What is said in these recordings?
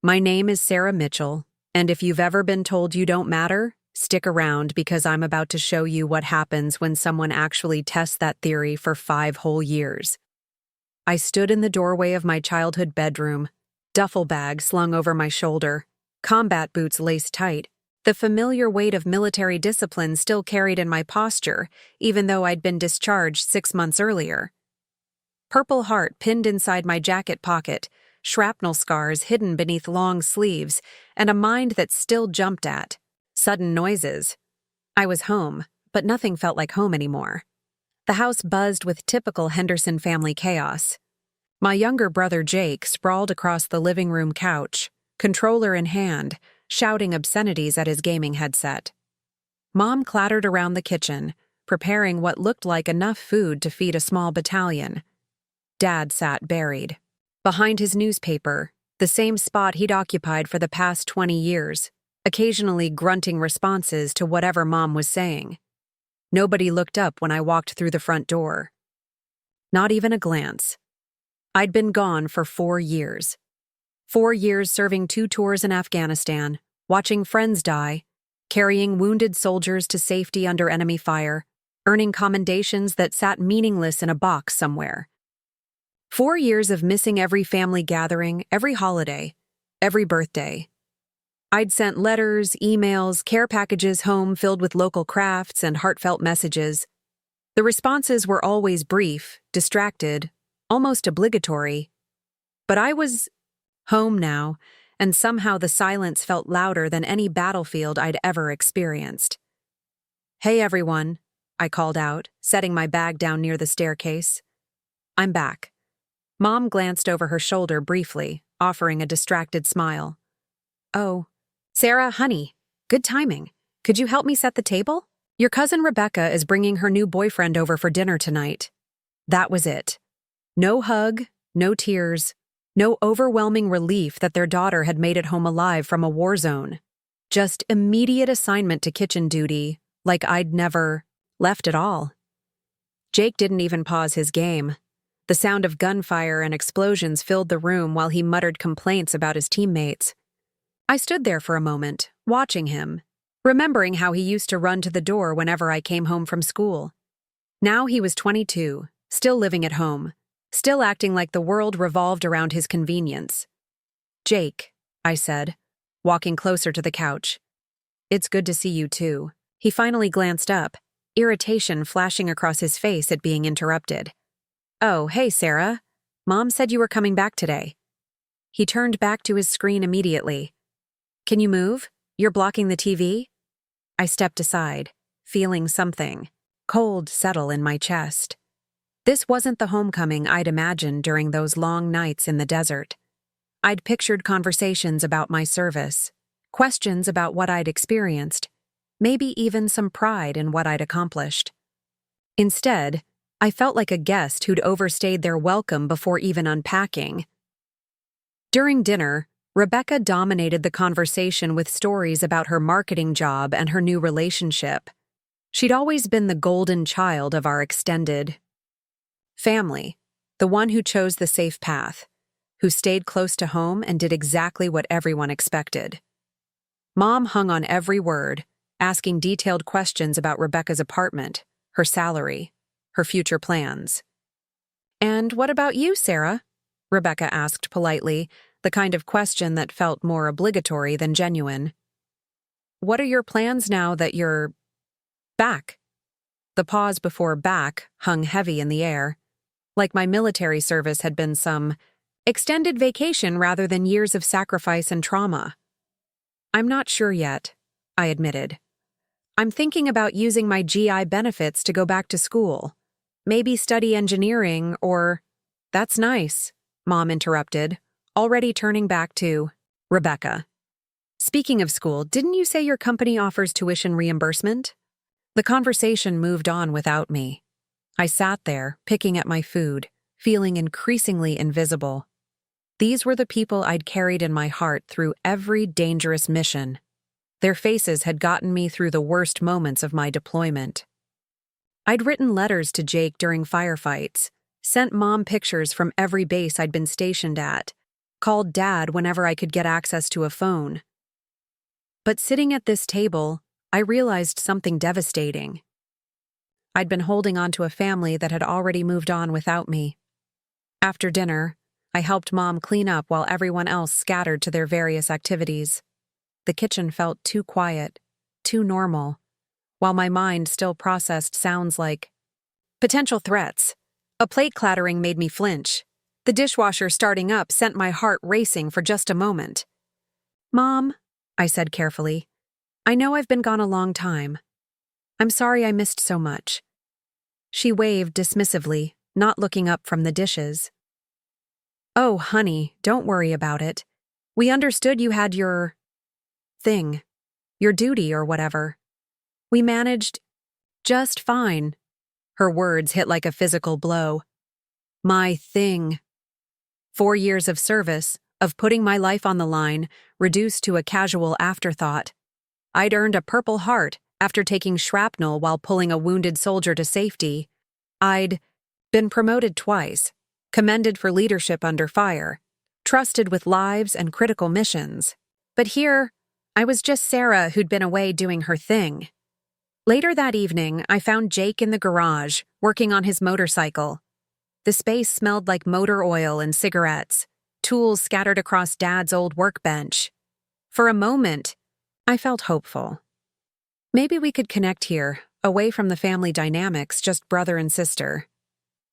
My name is Sarah Mitchell, and if you've ever been told you don't matter, stick around because I'm about to show you what happens when someone actually tests that theory for 5 whole years. I stood in the doorway of my childhood bedroom, duffel bag slung over my shoulder, combat boots laced tight, the familiar weight of military discipline still carried in my posture, even though I'd been discharged 6 months earlier. Purple Heart pinned inside my jacket pocket, shrapnel scars hidden beneath long sleeves, and a mind that still jumped at sudden noises. I was home, but nothing felt like home anymore. The house buzzed with typical Henderson family chaos. My younger brother Jake sprawled across the living room couch, controller in hand, shouting obscenities at his gaming headset. Mom clattered around the kitchen, preparing what looked like enough food to feed a small battalion. Dad sat buried, behind his newspaper, the same spot he'd occupied for the past 20 years, occasionally grunting responses to whatever Mom was saying. Nobody looked up when I walked through the front door. Not even a glance. I'd been gone for 4 years. 4 years serving 2 tours in Afghanistan, watching friends die, carrying wounded soldiers to safety under enemy fire, earning commendations that sat meaningless in a box somewhere. 4 years of missing every family gathering, every holiday, every birthday. I'd sent letters, emails, care packages home filled with local crafts and heartfelt messages. The responses were always brief, distracted, almost obligatory. But I was home now, and somehow the silence felt louder than any battlefield I'd ever experienced. "Hey everyone," I called out, setting my bag down near the staircase. "I'm back." Mom glanced over her shoulder briefly, offering a distracted smile. "Oh, Sarah, honey, good timing. Could you help me set the table? Your cousin Rebecca is bringing her new boyfriend over for dinner tonight." That was it. No hug, no tears, no overwhelming relief that their daughter had made it home alive from a war zone. Just immediate assignment to kitchen duty, like I'd never left at all. Jake didn't even pause his game. The sound of gunfire and explosions filled the room while he muttered complaints about his teammates. I stood there for a moment, watching him, remembering how he used to run to the door whenever I came home from school. Now he was 22, still living at home, still acting like the world revolved around his convenience. "Jake," I said, walking closer to the couch. "It's good to see you too." He finally glanced up, irritation flashing across his face at being interrupted. "Oh, hey, Sarah. Mom said you were coming back today." He turned back to his screen immediately. "Can you move? You're blocking the TV?" I stepped aside, feeling something cold settle in my chest. This wasn't the homecoming I'd imagined during those long nights in the desert. I'd pictured conversations about my service, questions about what I'd experienced, maybe even some pride in what I'd accomplished. Instead, I felt like a guest who'd overstayed their welcome before even unpacking. During dinner, Rebecca dominated the conversation with stories about her marketing job and her new relationship. She'd always been the golden child of our extended family, the one who chose the safe path, who stayed close to home and did exactly what everyone expected. Mom hung on every word, asking detailed questions about Rebecca's apartment, her salary, her future plans. "And what about you, Sarah?" Rebecca asked politely, the kind of question that felt more obligatory than genuine. "What are your plans now that you're back?" The pause before "back" hung heavy in the air, like my military service had been some extended vacation rather than years of sacrifice and trauma. "I'm not sure yet," I admitted. "I'm thinking about using my GI benefits to go back to school. Maybe study engineering or—" "That's nice," Mom interrupted, already turning back to Rebecca. "Speaking of school, didn't you say your company offers tuition reimbursement?" The conversation moved on without me. I sat there, picking at my food, feeling increasingly invisible. These were the people I'd carried in my heart through every dangerous mission. Their faces had gotten me through the worst moments of my deployment. I'd written letters to Jake during firefights, sent Mom pictures from every base I'd been stationed at, called Dad whenever I could get access to a phone. But sitting at this table, I realized something devastating. I'd been holding on to a family that had already moved on without me. After dinner, I helped Mom clean up while everyone else scattered to their various activities. The kitchen felt too quiet, too normal, while my mind still processed sounds like potential threats. A plate clattering made me flinch. The dishwasher starting up sent my heart racing for just a moment. "Mom," I said carefully, "I know I've been gone a long time. I'm sorry I missed so much." She waved dismissively, not looking up from the dishes. "Oh, honey, don't worry about it. We understood you had your thing, your duty or whatever. We managed just fine." Her words hit like a physical blow. My thing. 4 years of service, of putting my life on the line, reduced to a casual afterthought. I'd earned a Purple Heart after taking shrapnel while pulling a wounded soldier to safety. I'd been promoted twice, commended for leadership under fire, trusted with lives and critical missions. But here, I was just Sarah who'd been away doing her thing. Later that evening, I found Jake in the garage, working on his motorcycle. The space smelled like motor oil and cigarettes, tools scattered across Dad's old workbench. For a moment, I felt hopeful. Maybe we could connect here, away from the family dynamics, just brother and sister.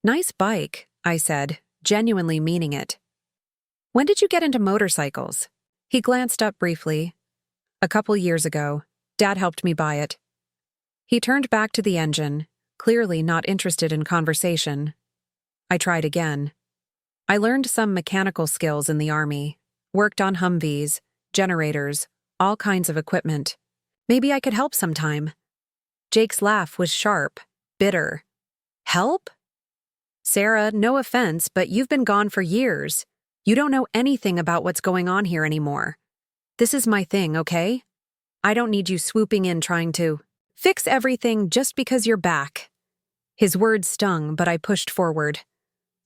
"Nice bike," I said, genuinely meaning it. "When did you get into motorcycles?" He glanced up briefly. "A couple years ago. Dad helped me buy it." He turned back to the engine, clearly not interested in conversation. I tried again. "I learned some mechanical skills in the Army, worked on Humvees, generators, all kinds of equipment. Maybe I could help sometime." Jake's laugh was sharp, bitter. "Help? Sarah, no offense, but you've been gone for years. You don't know anything about what's going on here anymore. This is my thing, okay? I don't need you swooping in trying to fix everything just because you're back." His words stung, but I pushed forward.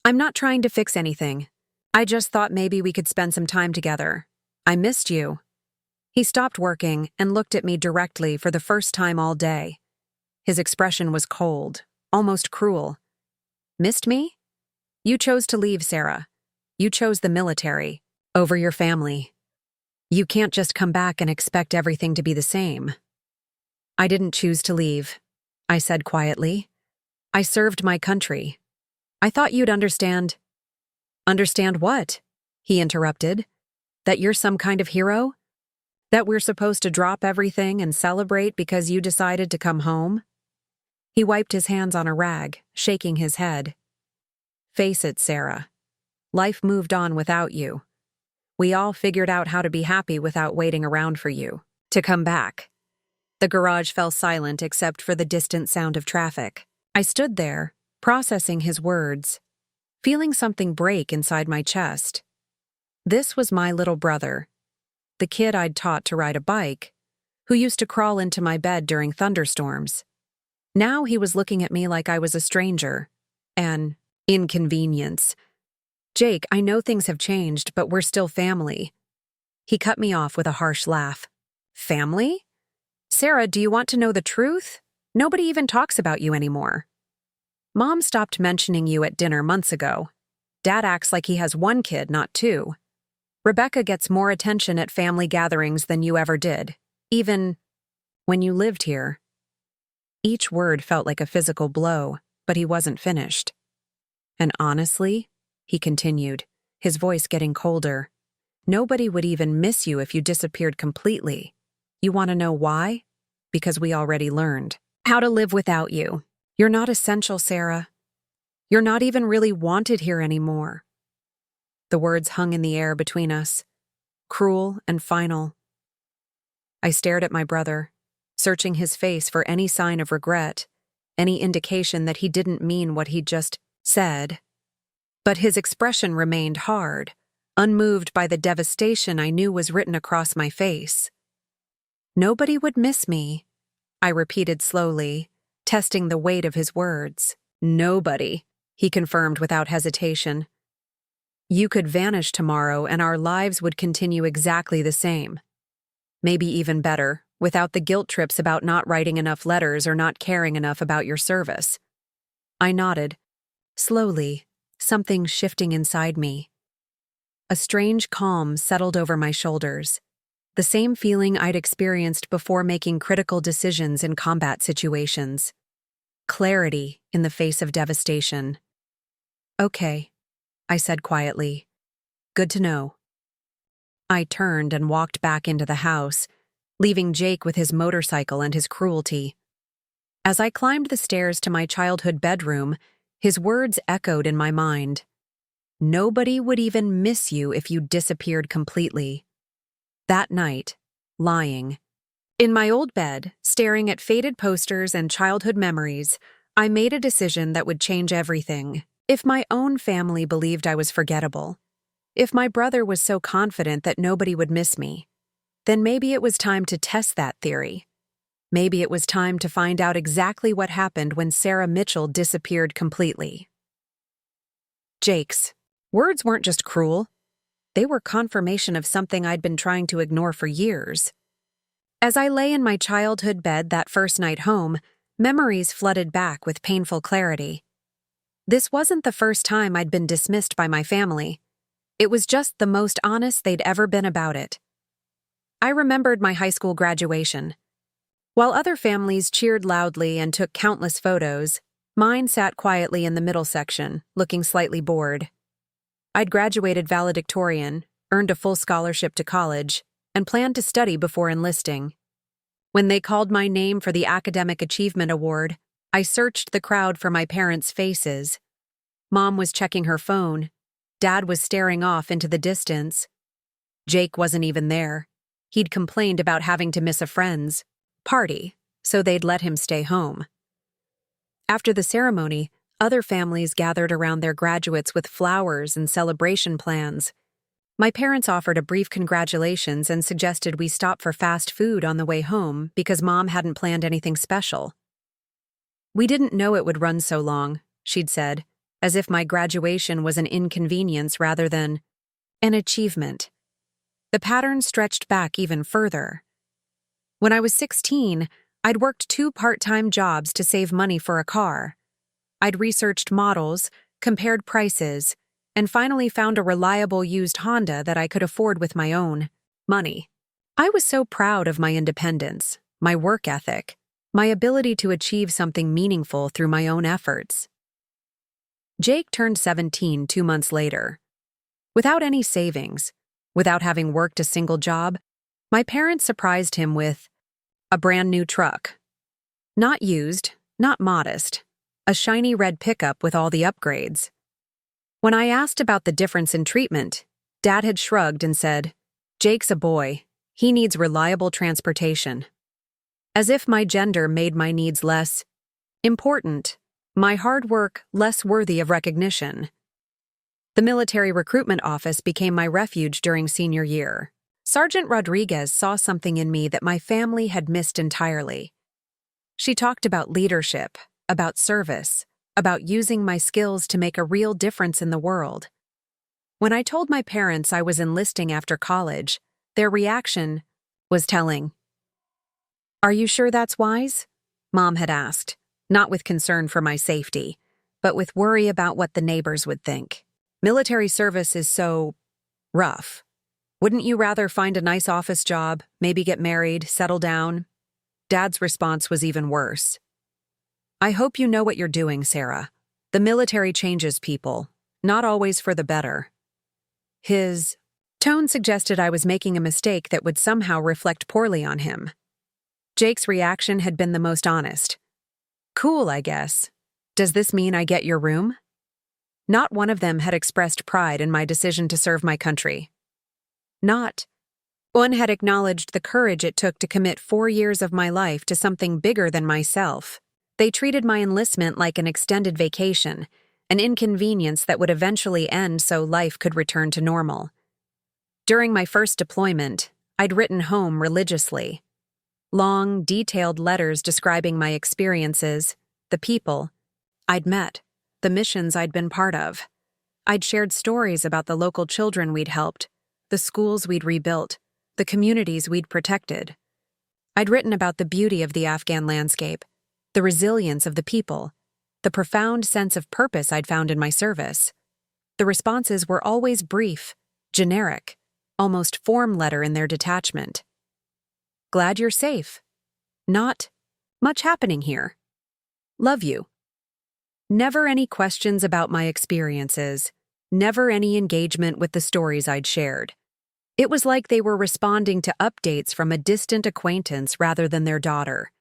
"I'm not trying to fix anything. I just thought maybe we could spend some time together. I missed you." He stopped working and looked at me directly for the first time all day. His expression was cold, almost cruel. "Missed me? You chose to leave, Sarah. You chose the military over your family. You can't just come back and expect everything to be the same." "I didn't choose to leave," I said quietly. "I served my country. I thought you'd understand." "Understand what?" he interrupted. "That you're some kind of hero? That we're supposed to drop everything and celebrate because you decided to come home?" He wiped his hands on a rag, shaking his head. "Face it, Sarah. Life moved on without you. We all figured out how to be happy without waiting around for you to come back." The garage fell silent except for the distant sound of traffic. I stood there, processing his words, feeling something break inside my chest. This was my little brother, the kid I'd taught to ride a bike, who used to crawl into my bed during thunderstorms. Now he was looking at me like I was a stranger, an inconvenience. "Jake, I know things have changed, but we're still family." He cut me off with a harsh laugh. "Family? Sarah, do you want to know the truth? Nobody even talks about you anymore. Mom stopped mentioning you at dinner months ago. Dad acts like he has one kid, not two. Rebecca gets more attention at family gatherings than you ever did, even when you lived here." Each word felt like a physical blow, but he wasn't finished. "And honestly," he continued, his voice getting colder, "nobody would even miss you if you disappeared completely. You want to know why? Because we already learned how to live without you. You're not essential, Sarah. You're not even really wanted here anymore." The words hung in the air between us, cruel and final. I stared at my brother, searching his face for any sign of regret, any indication that he didn't mean what he'd just said. But his expression remained hard, unmoved by the devastation I knew was written across my face. "Nobody would miss me," I repeated slowly, testing the weight of his words. "Nobody," he confirmed without hesitation. You could vanish tomorrow and our lives would continue exactly the same. Maybe even better, without the guilt trips about not writing enough letters or not caring enough about your service. I nodded. Slowly, something shifting inside me. A strange calm settled over my shoulders. The same feeling I'd experienced before making critical decisions in combat situations. Clarity in the face of devastation. Okay, I said quietly. Good to know. I turned and walked back into the house, leaving Jake with his motorcycle and his cruelty. As I climbed the stairs to my childhood bedroom, his words echoed in my mind. Nobody would even miss you if you disappeared completely. That night, lying in my old bed, staring at faded posters and childhood memories, I made a decision that would change everything. If my own family believed I was forgettable, if my brother was so confident that nobody would miss me, then maybe it was time to test that theory. Maybe it was time to find out exactly what happened when Sarah Mitchell disappeared completely. Jake's words weren't just cruel. They were confirmation of something I'd been trying to ignore for years. As I lay in my childhood bed that first night home, memories flooded back with painful clarity. This wasn't the first time I'd been dismissed by my family. It was just the most honest they'd ever been about it. I remembered my high school graduation. While other families cheered loudly and took countless photos, mine sat quietly in the middle section, looking slightly bored. I'd graduated valedictorian, earned a full scholarship to college, and planned to study before enlisting. When they called my name for the Academic Achievement Award, I searched the crowd for my parents' faces. Mom was checking her phone. Dad was staring off into the distance. Jake wasn't even there. He'd complained about having to miss a friend's party, so they'd let him stay home. After the ceremony, other families gathered around their graduates with flowers and celebration plans. My parents offered a brief congratulations and suggested we stop for fast food on the way home because Mom hadn't planned anything special. We didn't know it would run so long, she'd said, as if my graduation was an inconvenience rather than an achievement. The pattern stretched back even further. When I was 16, I'd worked 2 part-time jobs to save money for a car. I'd researched models, compared prices, and finally found a reliable used Honda that I could afford with my own money. I was so proud of my independence, my work ethic, my ability to achieve something meaningful through my own efforts. Jake turned 17 2 months later. Without any savings, without having worked a single job, my parents surprised him with a brand new truck. Not used, not modest, a shiny red pickup with all the upgrades. When I asked about the difference in treatment, Dad had shrugged and said, "Jake's a boy. He needs reliable transportation." As if my gender made my needs less important, my hard work less worthy of recognition. The military recruitment office became my refuge during senior year. Sergeant Rodriguez saw something in me that my family had missed entirely. She talked about leadership, about service, about using my skills to make a real difference in the world. When I told my parents I was enlisting after college, their reaction was telling. "Are you sure that's wise?" Mom had asked, not with concern for my safety, but with worry about what the neighbors would think. "Military service is so rough. Wouldn't you rather find a nice office job, maybe get married, settle down?" Dad's response was even worse. "I hope you know what you're doing, Sarah. The military changes people, not always for the better." His tone suggested I was making a mistake that would somehow reflect poorly on him. Jake's reaction had been the most honest. "Cool, I guess. Does this mean I get your room?" Not one of them had expressed pride in my decision to serve my country. Not one had acknowledged the courage it took to commit 4 years of my life to something bigger than myself. They treated my enlistment like an extended vacation, an inconvenience that would eventually end so life could return to normal. During my first deployment, I'd written home religiously. Long, detailed letters describing my experiences, the people I'd met, the missions I'd been part of. I'd shared stories about the local children we'd helped, the schools we'd rebuilt, the communities we'd protected. I'd written about the beauty of the Afghan landscape, the resilience of the people, the profound sense of purpose I'd found in my service. The responses were always brief, generic, almost form letter in their detachment. Glad you're safe. Not much happening here. Love you. Never any questions about my experiences, never any engagement with the stories I'd shared. It was like they were responding to updates from a distant acquaintance rather than their daughter.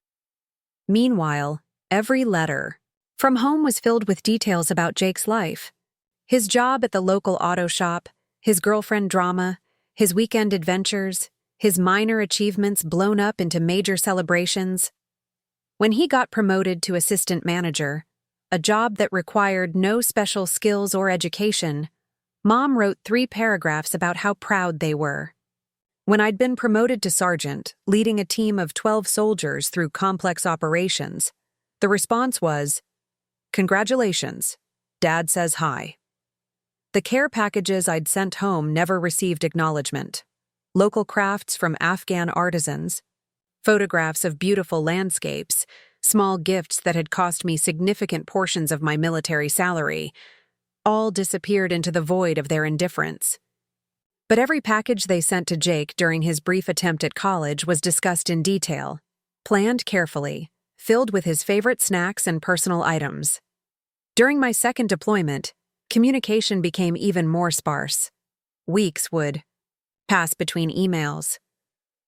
Meanwhile, every letter from home was filled with details about Jake's life. His job at the local auto shop, his girlfriend drama, his weekend adventures, his minor achievements blown up into major celebrations. When he got promoted to assistant manager, a job that required no special skills or education, Mom wrote 3 paragraphs about how proud they were. When I'd been promoted to sergeant, leading a team of 12 soldiers through complex operations, the response was, "Congratulations, Dad says hi." The care packages I'd sent home never received acknowledgement. Local crafts from Afghan artisans, photographs of beautiful landscapes, small gifts that had cost me significant portions of my military salary, all disappeared into the void of their indifference. But every package they sent to Jake during his brief attempt at college was discussed in detail, planned carefully, filled with his favorite snacks and personal items. During my second deployment, communication became even more sparse. Weeks would pass between emails.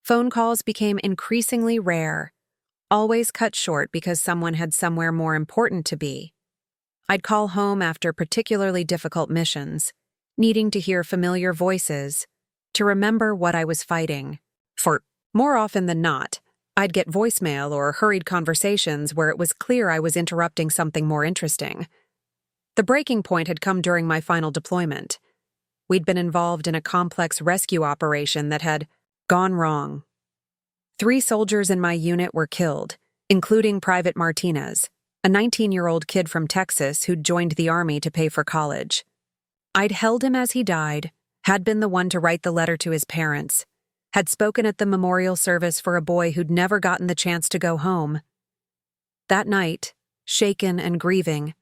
Phone calls became increasingly rare, always cut short because someone had somewhere more important to be. I'd call home after particularly difficult missions, needing to hear familiar voices, to remember what I was fighting. For more often than not, I'd get voicemail or hurried conversations where it was clear I was interrupting something more interesting. The breaking point had come during my final deployment. We'd been involved in a complex rescue operation that had gone wrong. 3 soldiers in my unit were killed, including Private Martinez, a 19-year-old kid from Texas who'd joined the Army to pay for college. I'd held him as he died, had been the one to write the letter to his parents, had spoken at the memorial service for a boy who'd never gotten the chance to go home. That night, shaken and grieving,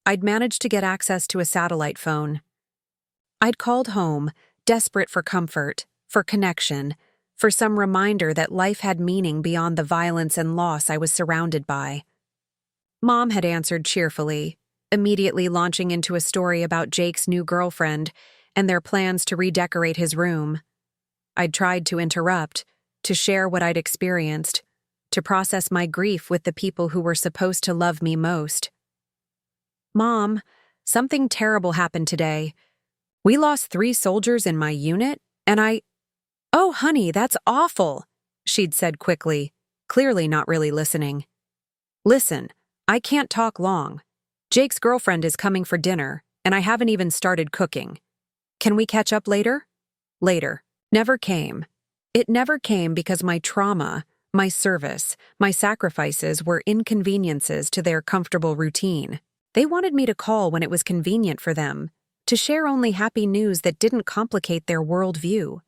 I'd managed to get access to a satellite phone. I'd called home, desperate for comfort, for connection, for some reminder that life had meaning beyond the violence and loss I was surrounded by. Mom had answered cheerfully, immediately launching into a story about Jake's new girlfriend and their plans to redecorate his room. I'd tried to interrupt, to share what I'd experienced, to process my grief with the people who were supposed to love me most. "Mom, something terrible happened today. We lost 3 soldiers in my unit, and "Oh, honey, that's awful," she'd said quickly, clearly not really listening. "Listen, I can't talk long. Jake's girlfriend is coming for dinner, and I haven't even started cooking. Can we catch up later?" Later never came. It never came because my trauma, my service, my sacrifices were inconveniences to their comfortable routine. They wanted me to call when it was convenient for them, to share only happy news that didn't complicate their worldview,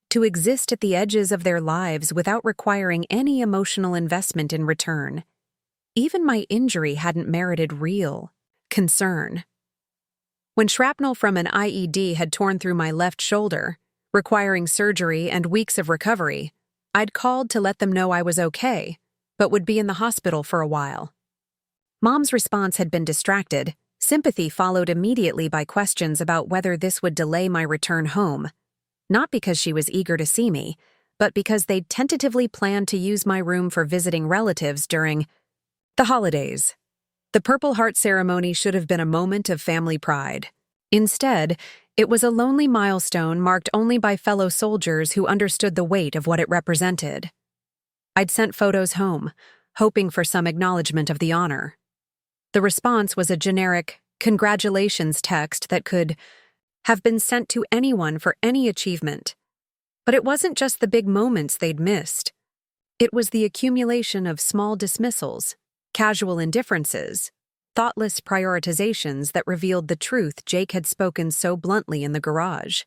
to exist at the edges of their lives without requiring any emotional investment in return. Even my injury hadn't merited real concern. When shrapnel from an IED had torn through my left shoulder, requiring surgery and weeks of recovery, I'd called to let them know I was okay, but would be in the hospital for a while. Mom's response had been distracted. Sympathy followed immediately by questions about whether this would delay my return home, not because she was eager to see me, but because they'd tentatively planned to use my room for visiting relatives during the holidays. The Purple Heart ceremony should have been a moment of family pride. Instead, it was a lonely milestone marked only by fellow soldiers who understood the weight of what it represented. I'd sent photos home, hoping for some acknowledgement of the honor. The response was a generic, "congratulations" text that could have been sent to anyone for any achievement. But it wasn't just the big moments they'd missed. It was the accumulation of small dismissals, casual indifferences, thoughtless prioritizations that revealed the truth Jake had spoken so bluntly in the garage.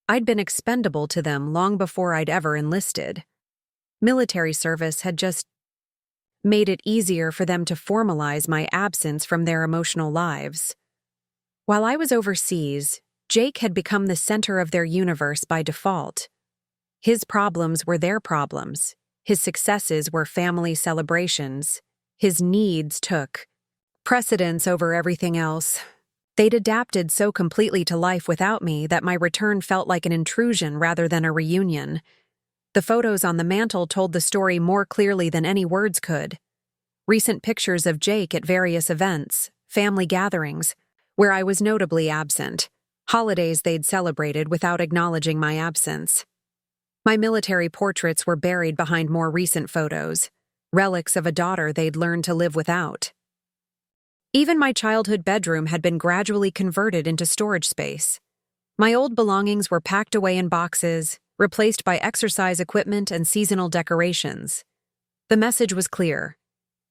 I'd been expendable to them long before I'd ever enlisted. Military service had just made it easier for them to formalize my absence from their emotional lives. While I was overseas, Jake had become the center of their universe by default. His problems were their problems. His successes were family celebrations. His needs took precedence over everything else. They'd adapted so completely to life without me that my return felt like an intrusion rather than a reunion. The photos on the mantle told the story more clearly than any words could. Recent pictures of Jake at various events, family gatherings, where I was notably absent, holidays they'd celebrated without acknowledging my absence. My military portraits were buried behind more recent photos, relics of a daughter they'd learned to live without. Even my childhood bedroom had been gradually converted into storage space. My old belongings were packed away in boxes, replaced by exercise equipment and seasonal decorations. The message was clear.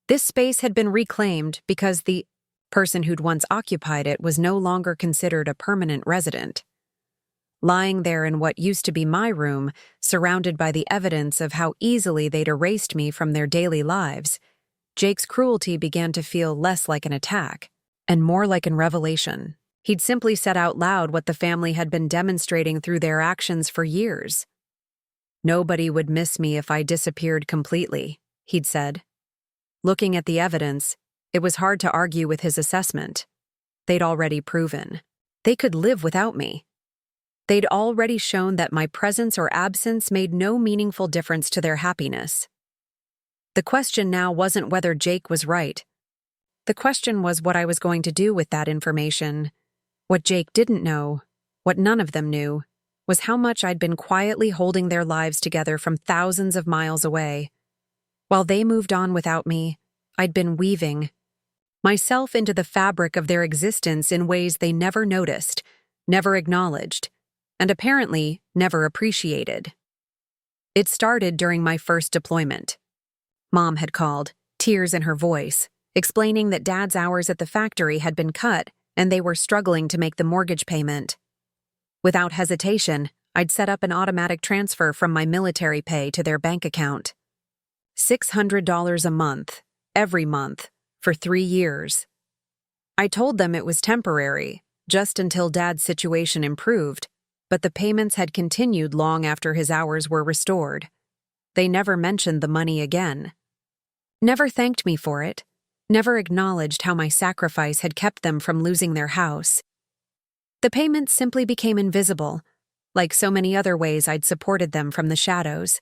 This space had been reclaimed because the person who'd once occupied it was no longer considered a permanent resident. Lying there in what used to be my room, surrounded by the evidence of how easily they'd erased me from their daily lives, Jake's cruelty began to feel less like an attack, and more like a revelation. He'd simply said out loud what the family had been demonstrating through their actions for years. "Nobody would miss me if I disappeared completely," he'd said. Looking at the evidence, it was hard to argue with his assessment. They'd already proven. They could live without me. They'd already shown that my presence or absence made no meaningful difference to their happiness. The question now wasn't whether Jake was right. The question was what I was going to do with that information. What Jake didn't know, what none of them knew, was how much I'd been quietly holding their lives together from thousands of miles away. While they moved on without me, I'd been weaving myself into the fabric of their existence in ways they never noticed, never acknowledged, and apparently never appreciated. It started during my first deployment. Mom had called, tears in her voice, explaining that Dad's hours at the factory had been cut and they were struggling to make the mortgage payment. Without hesitation, I'd set up an automatic transfer from my military pay to their bank account. $600 a month, every month, for 3 years. I told them it was temporary, just until Dad's situation improved, but the payments had continued long after his hours were restored. They never mentioned the money again. Never thanked me for it, never acknowledged how my sacrifice had kept them from losing their house. The payments simply became invisible, like so many other ways I'd supported them from the shadows.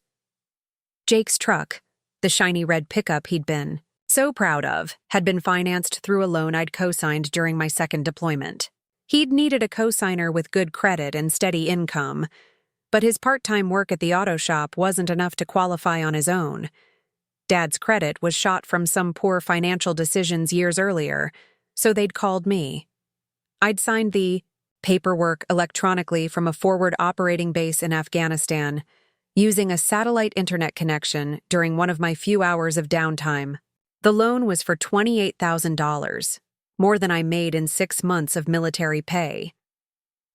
Jake's truck, the shiny red pickup he'd been so proud of, had been financed through a loan I'd co-signed during my second deployment. He'd needed a co-signer with good credit and steady income, but his part-time work at the auto shop wasn't enough to qualify on his own. Dad's credit was shot from some poor financial decisions years earlier, so they'd called me. I'd signed the paperwork electronically from a forward operating base in Afghanistan, using a satellite internet connection during one of my few hours of downtime. The loan was for $28,000, more than I made in 6 months of military pay.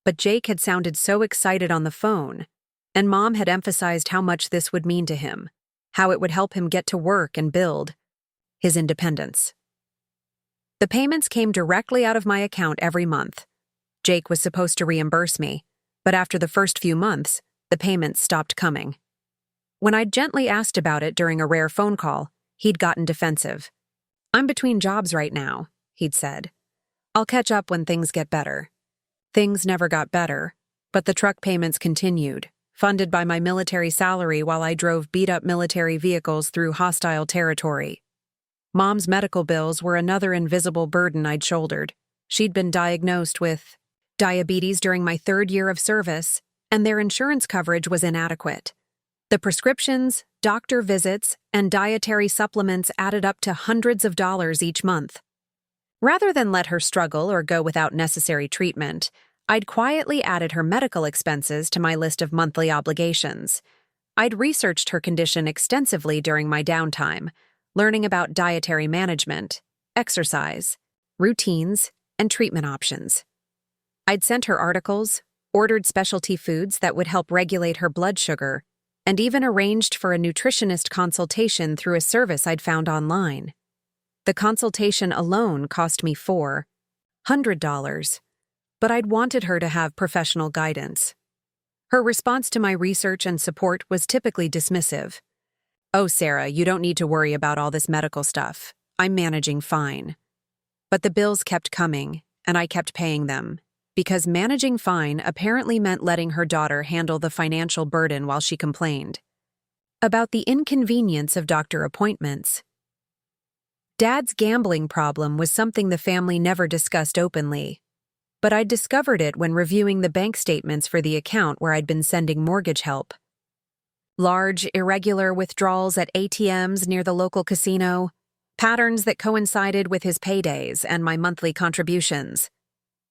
But Jake had sounded so excited on the phone, and Mom had emphasized how much this would mean to him, how it would help him get to work and build his independence. The payments came directly out of my account every month. Jake was supposed to reimburse me, but after the first few months, the payments stopped coming. When I'd gently asked about it during a rare phone call, he'd gotten defensive. "I'm between jobs right now," he'd said. "I'll catch up when things get better." Things never got better, but the truck payments continued, funded by my military salary while I drove beat-up military vehicles through hostile territory. Mom's medical bills were another invisible burden I'd shouldered. She'd been diagnosed with diabetes during my 3rd year of service, and their insurance coverage was inadequate. The prescriptions, doctor visits, and dietary supplements added up to hundreds of dollars each month. Rather than let her struggle or go without necessary treatment, I'd quietly added her medical expenses to my list of monthly obligations. I'd researched her condition extensively during my downtime, learning about dietary management, exercise, routines, and treatment options. I'd sent her articles, ordered specialty foods that would help regulate her blood sugar, and even arranged for a nutritionist consultation through a service I'd found online. The consultation alone cost me $400, but I'd wanted her to have professional guidance. Her response to my research and support was typically dismissive. "Oh, Sarah, you don't need to worry about all this medical stuff. I'm managing fine." But the bills kept coming, and I kept paying them, because managing fine apparently meant letting her daughter handle the financial burden while she complained about the inconvenience of doctor appointments. Dad's gambling problem was something the family never discussed openly, but I'd discovered it when reviewing the bank statements for the account where I'd been sending mortgage help. Large, irregular withdrawals at ATMs near the local casino, patterns that coincided with his paydays and my monthly contributions.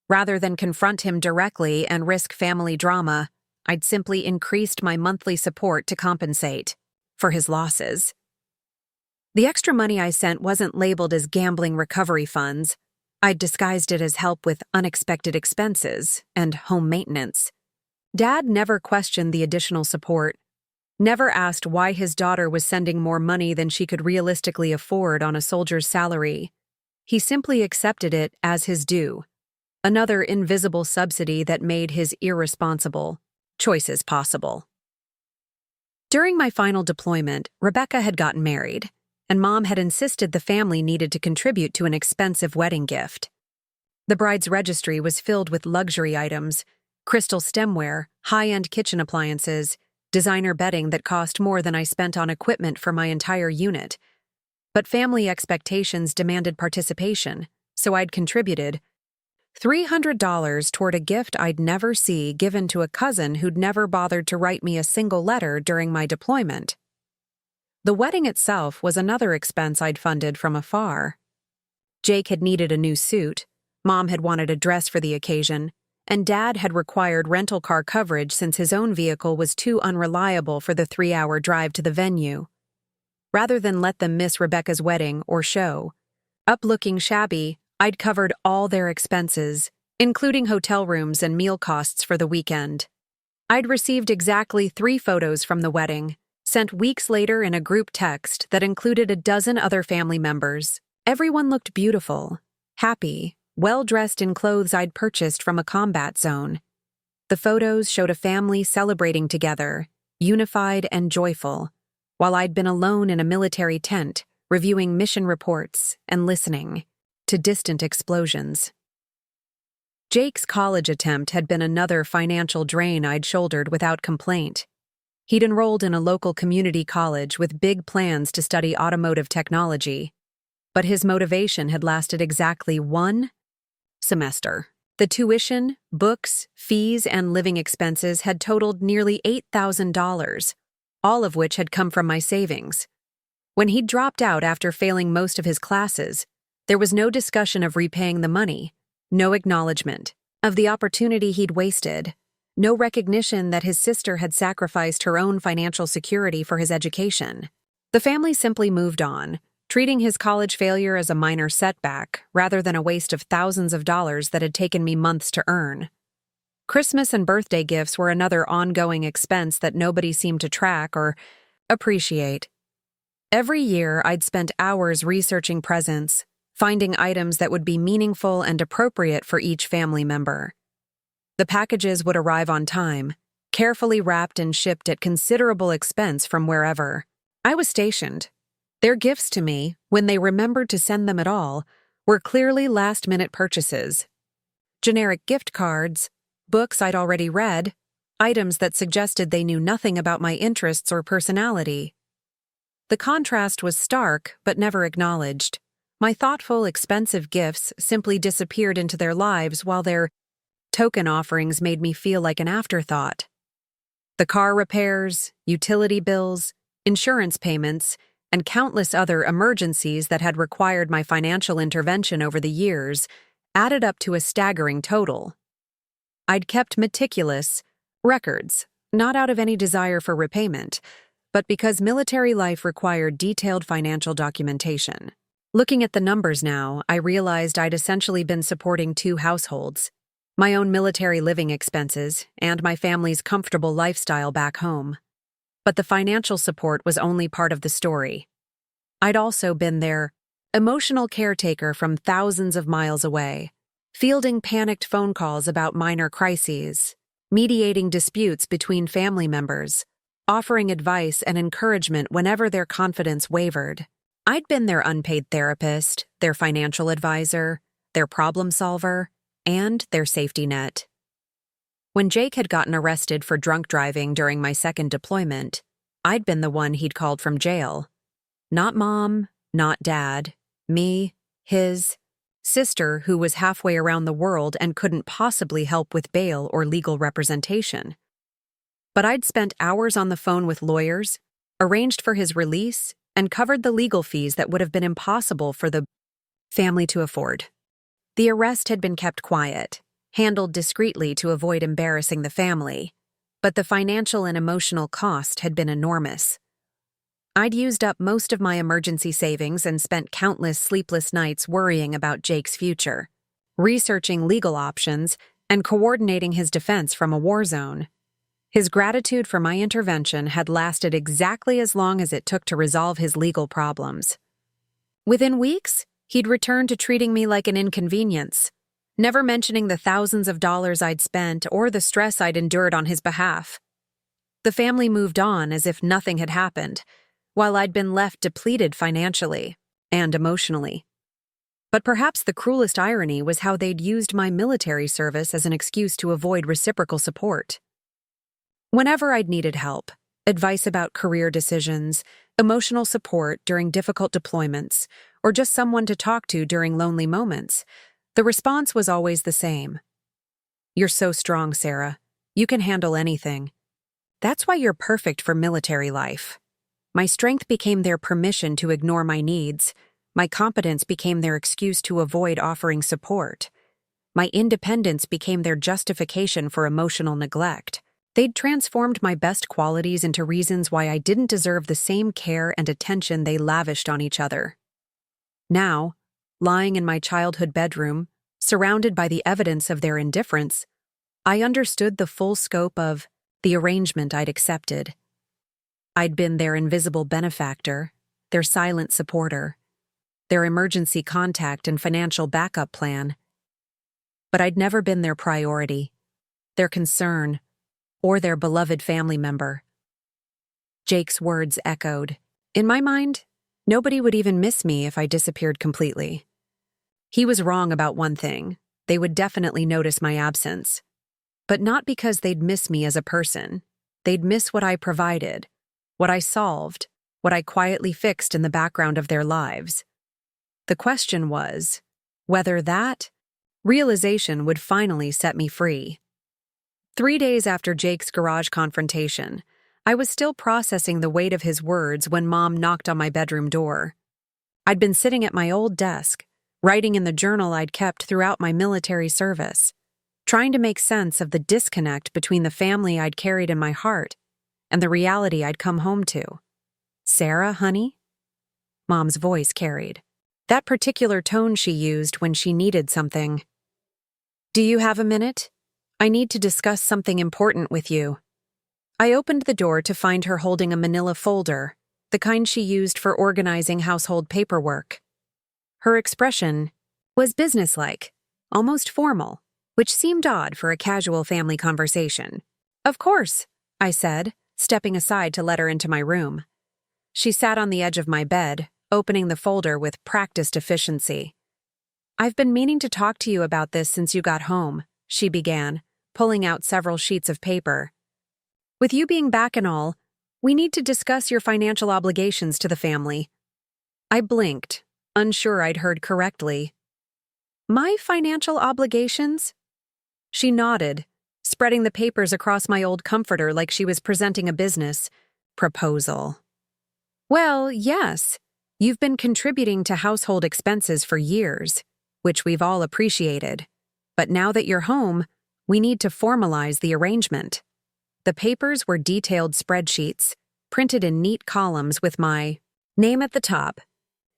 Rather than confront him directly and risk family drama, I'd simply increased my monthly support to compensate for his losses. The extra money I sent wasn't labeled as gambling recovery funds. I'd disguised it as help with unexpected expenses and home maintenance. Dad never questioned the additional support, never asked why his daughter was sending more money than she could realistically afford on a soldier's salary. He simply accepted it as his due, another invisible subsidy that made his irresponsible choices possible. During my final deployment, Rebecca had gotten married, and Mom had insisted the family needed to contribute to an expensive wedding gift. The bride's registry was filled with luxury items, crystal stemware, high-end kitchen appliances, designer bedding that cost more than I spent on equipment for my entire unit. But family expectations demanded participation, so I'd contributed $300 toward a gift I'd never see given to a cousin who'd never bothered to write me a single letter during my deployment. The wedding itself was another expense I'd funded from afar. Jake had needed a new suit, Mom had wanted a dress for the occasion, and Dad had required rental car coverage since his own vehicle was too unreliable for the 3-hour drive to the venue. Rather than let them miss Rebecca's wedding or show, up-looking shabby, I'd covered all their expenses, including hotel rooms and meal costs for the weekend. I'd received exactly 3 photos from the wedding, sent weeks later in a group text that included a dozen other family members. Everyone looked beautiful, happy, well-dressed in clothes I'd purchased from a combat zone. The photos showed a family celebrating together, unified and joyful, while I'd been alone in a military tent, reviewing mission reports and listening to distant explosions. Jake's college attempt had been another financial drain I'd shouldered without complaint. He'd enrolled in a local community college with big plans to study automotive technology, but his motivation had lasted exactly 1 semester. The tuition, books, fees, and living expenses had totaled nearly $8,000, all of which had come from my savings. When he'd dropped out after failing most of his classes, there was no discussion of repaying the money, no acknowledgement of the opportunity he'd wasted, no recognition that his sister had sacrificed her own financial security for his education. The family simply moved on, treating his college failure as a minor setback rather than a waste of thousands of dollars that had taken me months to earn. Christmas and birthday gifts were another ongoing expense that nobody seemed to track or appreciate. Every year, I'd spent hours researching presents, finding items that would be meaningful and appropriate for each family member. The packages would arrive on time, carefully wrapped and shipped at considerable expense from wherever I was stationed. Their gifts to me, when they remembered to send them at all, were clearly last-minute purchases. Generic gift cards, books I'd already read, items that suggested they knew nothing about my interests or personality. The contrast was stark but never acknowledged. My thoughtful, expensive gifts simply disappeared into their lives while their token offerings made me feel like an afterthought. The car repairs, utility bills, insurance payments, and countless other emergencies that had required my financial intervention over the years added up to a staggering total. I'd kept meticulous records, not out of any desire for repayment, but because military life required detailed financial documentation. Looking at the numbers now, I realized I'd essentially been supporting two households, my own military living expenses and my family's comfortable lifestyle back home. But the financial support was only part of the story. I'd also been their emotional caretaker from thousands of miles away, fielding panicked phone calls about minor crises, mediating disputes between family members, offering advice and encouragement whenever their confidence wavered. I'd been their unpaid therapist, their financial advisor, their problem solver, and their safety net. When Jake had gotten arrested for drunk driving during my second deployment, I'd been the one he'd called from jail. Not mom, not dad, me, his sister who was halfway around the world and couldn't possibly help with bail or legal representation. But I'd spent hours on the phone with lawyers, arranged for his release, and covered the legal fees that would have been impossible for the family to afford. The arrest had been kept quiet, handled discreetly to avoid embarrassing the family, but the financial and emotional cost had been enormous. I'd used up most of my emergency savings and spent countless sleepless nights worrying about Jake's future, researching legal options, and coordinating his defense from a war zone. His gratitude for my intervention had lasted exactly as long as it took to resolve his legal problems. Within weeks, he'd returned to treating me like an inconvenience, never mentioning the thousands of dollars I'd spent or the stress I'd endured on his behalf. The family moved on as if nothing had happened, while I'd been left depleted financially and emotionally. But perhaps the cruelest irony was how they'd used my military service as an excuse to avoid reciprocal support. Whenever I'd needed help, advice about career decisions, emotional support during difficult deployments, or just someone to talk to during lonely moments, the response was always the same. "You're so strong, Sarah. You can handle anything. That's why you're perfect for military life." My strength became their permission to ignore my needs. My competence became their excuse to avoid offering support. My independence became their justification for emotional neglect. They'd transformed my best qualities into reasons why I didn't deserve the same care and attention they lavished on each other. Now, lying in my childhood bedroom, surrounded by the evidence of their indifference, I understood the full scope of the arrangement I'd accepted. I'd been their invisible benefactor, their silent supporter, their emergency contact and financial backup plan. But I'd never been their priority, their concern, or their beloved family member. Jake's words echoed. In my mind, nobody would even miss me if I disappeared completely. He was wrong about one thing. They would definitely notice my absence. But not because they'd miss me as a person. They'd miss what I provided, what I solved, what I quietly fixed in the background of their lives. The question was whether that realization would finally set me free. 3 days after Jake's garage confrontation, I was still processing the weight of his words when Mom knocked on my bedroom door. I'd been sitting at my old desk, writing in the journal I'd kept throughout my military service, trying to make sense of the disconnect between the family I'd carried in my heart and the reality I'd come home to. "Sarah, honey?" Mom's voice carried. That particular tone she used when she needed something. "Do you have a minute? I need to discuss something important with you." I opened the door to find her holding a manila folder, the kind she used for organizing household paperwork. Her expression was businesslike, almost formal, which seemed odd for a casual family conversation. "Of course," I said, stepping aside to let her into my room. She sat on the edge of my bed, opening the folder with practiced efficiency. "I've been meaning to talk to you about this since you got home," she began, pulling out several sheets of paper. "With you being back and all, we need to discuss your financial obligations to the family." I blinked, unsure I'd heard correctly. "My financial obligations?" She nodded, spreading the papers across my old comforter like she was presenting a business proposal. "Well, yes. You've been contributing to household expenses for years, which we've all appreciated. But now that you're home, we need to formalize the arrangement." The papers were detailed spreadsheets, printed in neat columns with my name at the top.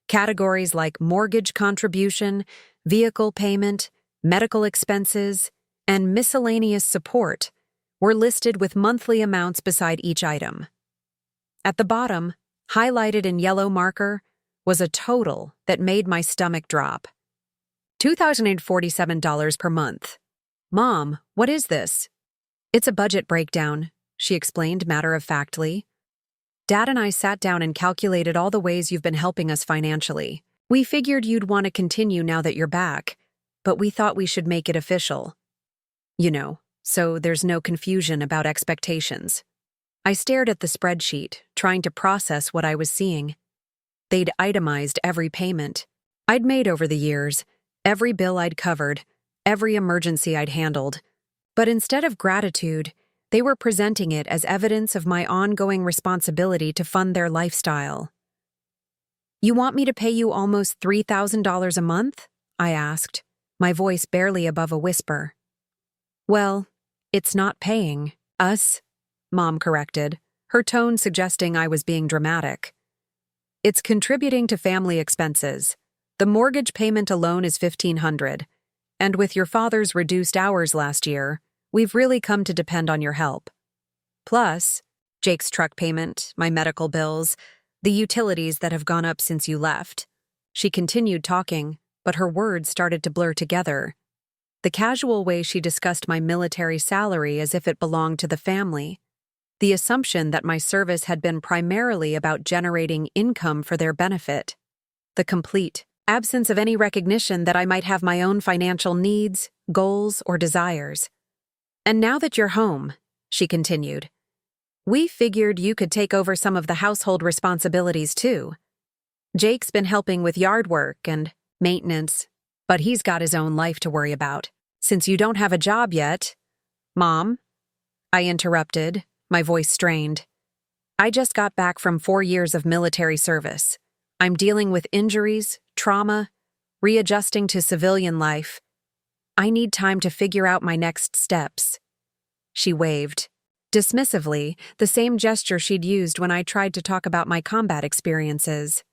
Categories like mortgage contribution, vehicle payment, medical expenses, and miscellaneous support were listed with monthly amounts beside each item. At the bottom, highlighted in yellow marker, was a total that made my stomach drop. $2,047 per month. Mom, what is this? It's a budget breakdown, she explained matter-of-factly. Dad and I sat down and calculated all the ways you've been helping us financially. We figured you'd want to continue now that you're back, but we thought we should make it official. So there's no confusion about expectations. I stared at the spreadsheet, trying to process what I was seeing. They'd itemized every payment I'd made over the years, every bill I'd covered, every emergency I'd handled. But instead of gratitude, they were presenting it as evidence of my ongoing responsibility to fund their lifestyle. You want me to pay you almost $3,000 a month? I asked, my voice barely above a whisper. Well, it's not paying us, Mom corrected, her tone suggesting I was being dramatic. It's contributing to family expenses. The mortgage payment alone is $1,500, and with your father's reduced hours last year, we've really come to depend on your help. Plus, Jake's truck payment, my medical bills, the utilities that have gone up since you left. She continued talking, but her words started to blur together. The casual way she discussed my military salary as if it belonged to the family. The assumption that my service had been primarily about generating income for their benefit. The complete absence of any recognition that I might have my own financial needs, goals, or desires. And now that you're home, she continued, we figured you could take over some of the household responsibilities too. Jake's been helping with yard work and maintenance, but he's got his own life to worry about. Since you don't have a job yet, Mom, I interrupted, my voice strained. I just got back from 4 years of military service. I'm dealing with injuries, trauma, readjusting to civilian life. I need time to figure out my next steps. She waved, dismissively, the same gesture she'd used when I tried to talk about my combat experiences.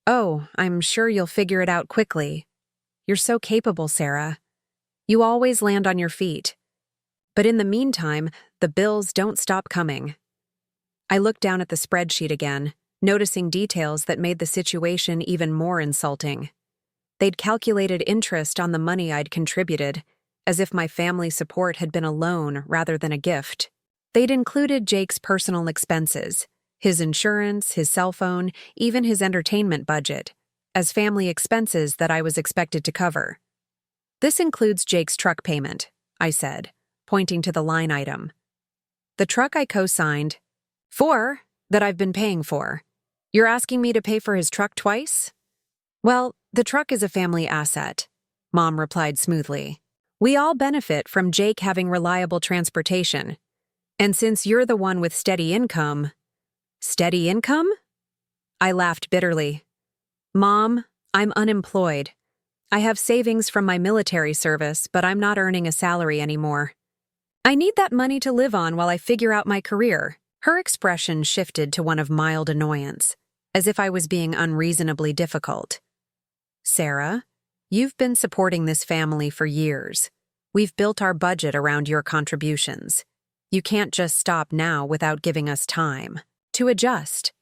Oh, I'm sure you'll figure it out quickly. You're so capable, Sarah. You always land on your feet. But in the meantime, the bills don't stop coming. I looked down at the spreadsheet again, noticing details that made the situation even more insulting. They'd calculated interest on the money I'd contributed, as if my family support had been a loan rather than a gift. They'd included Jake's personal expenses, his insurance, his cell phone, even his entertainment budget, as family expenses that I was expected to cover. This includes Jake's truck payment, I said, pointing to the line item. The truck I co-signed, that I've been paying for. You're asking me to pay for his truck twice? Well, the truck is a family asset, Mom replied smoothly. We all benefit from Jake having reliable transportation. And since you're the one with steady income... Steady income? I laughed bitterly. Mom, I'm unemployed. I have savings from my military service, but I'm not earning a salary anymore. I need that money to live on while I figure out my career. Her expression shifted to one of mild annoyance, as if I was being unreasonably difficult. Sarah, you've been supporting this family for years. We've built our budget around your contributions. You can't just stop now without giving us time to adjust.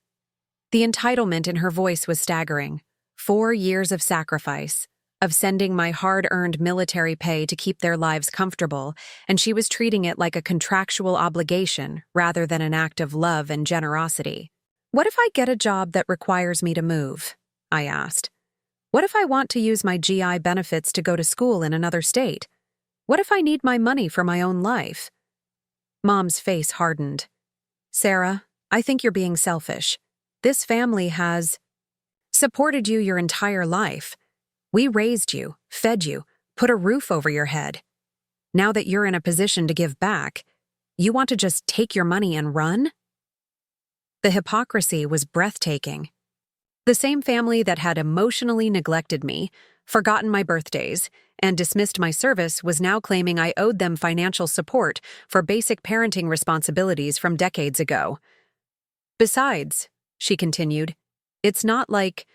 The entitlement in her voice was staggering. 4 years of sacrifice, of sending my hard-earned military pay to keep their lives comfortable, and she was treating it like a contractual obligation rather than an act of love and generosity. What if I get a job that requires me to move? I asked. What if I want to use my GI benefits to go to school in another state? What if I need my money for my own life? Mom's face hardened. Sarah, I think you're being selfish. This family has supported you your entire life. We raised you, fed you, put a roof over your head. Now that you're in a position to give back, you want to just take your money and run? The hypocrisy was breathtaking. The same family that had emotionally neglected me, forgotten my birthdays, and dismissed my service was now claiming I owed them financial support for basic parenting responsibilities from decades ago. Besides, she continued, it's not like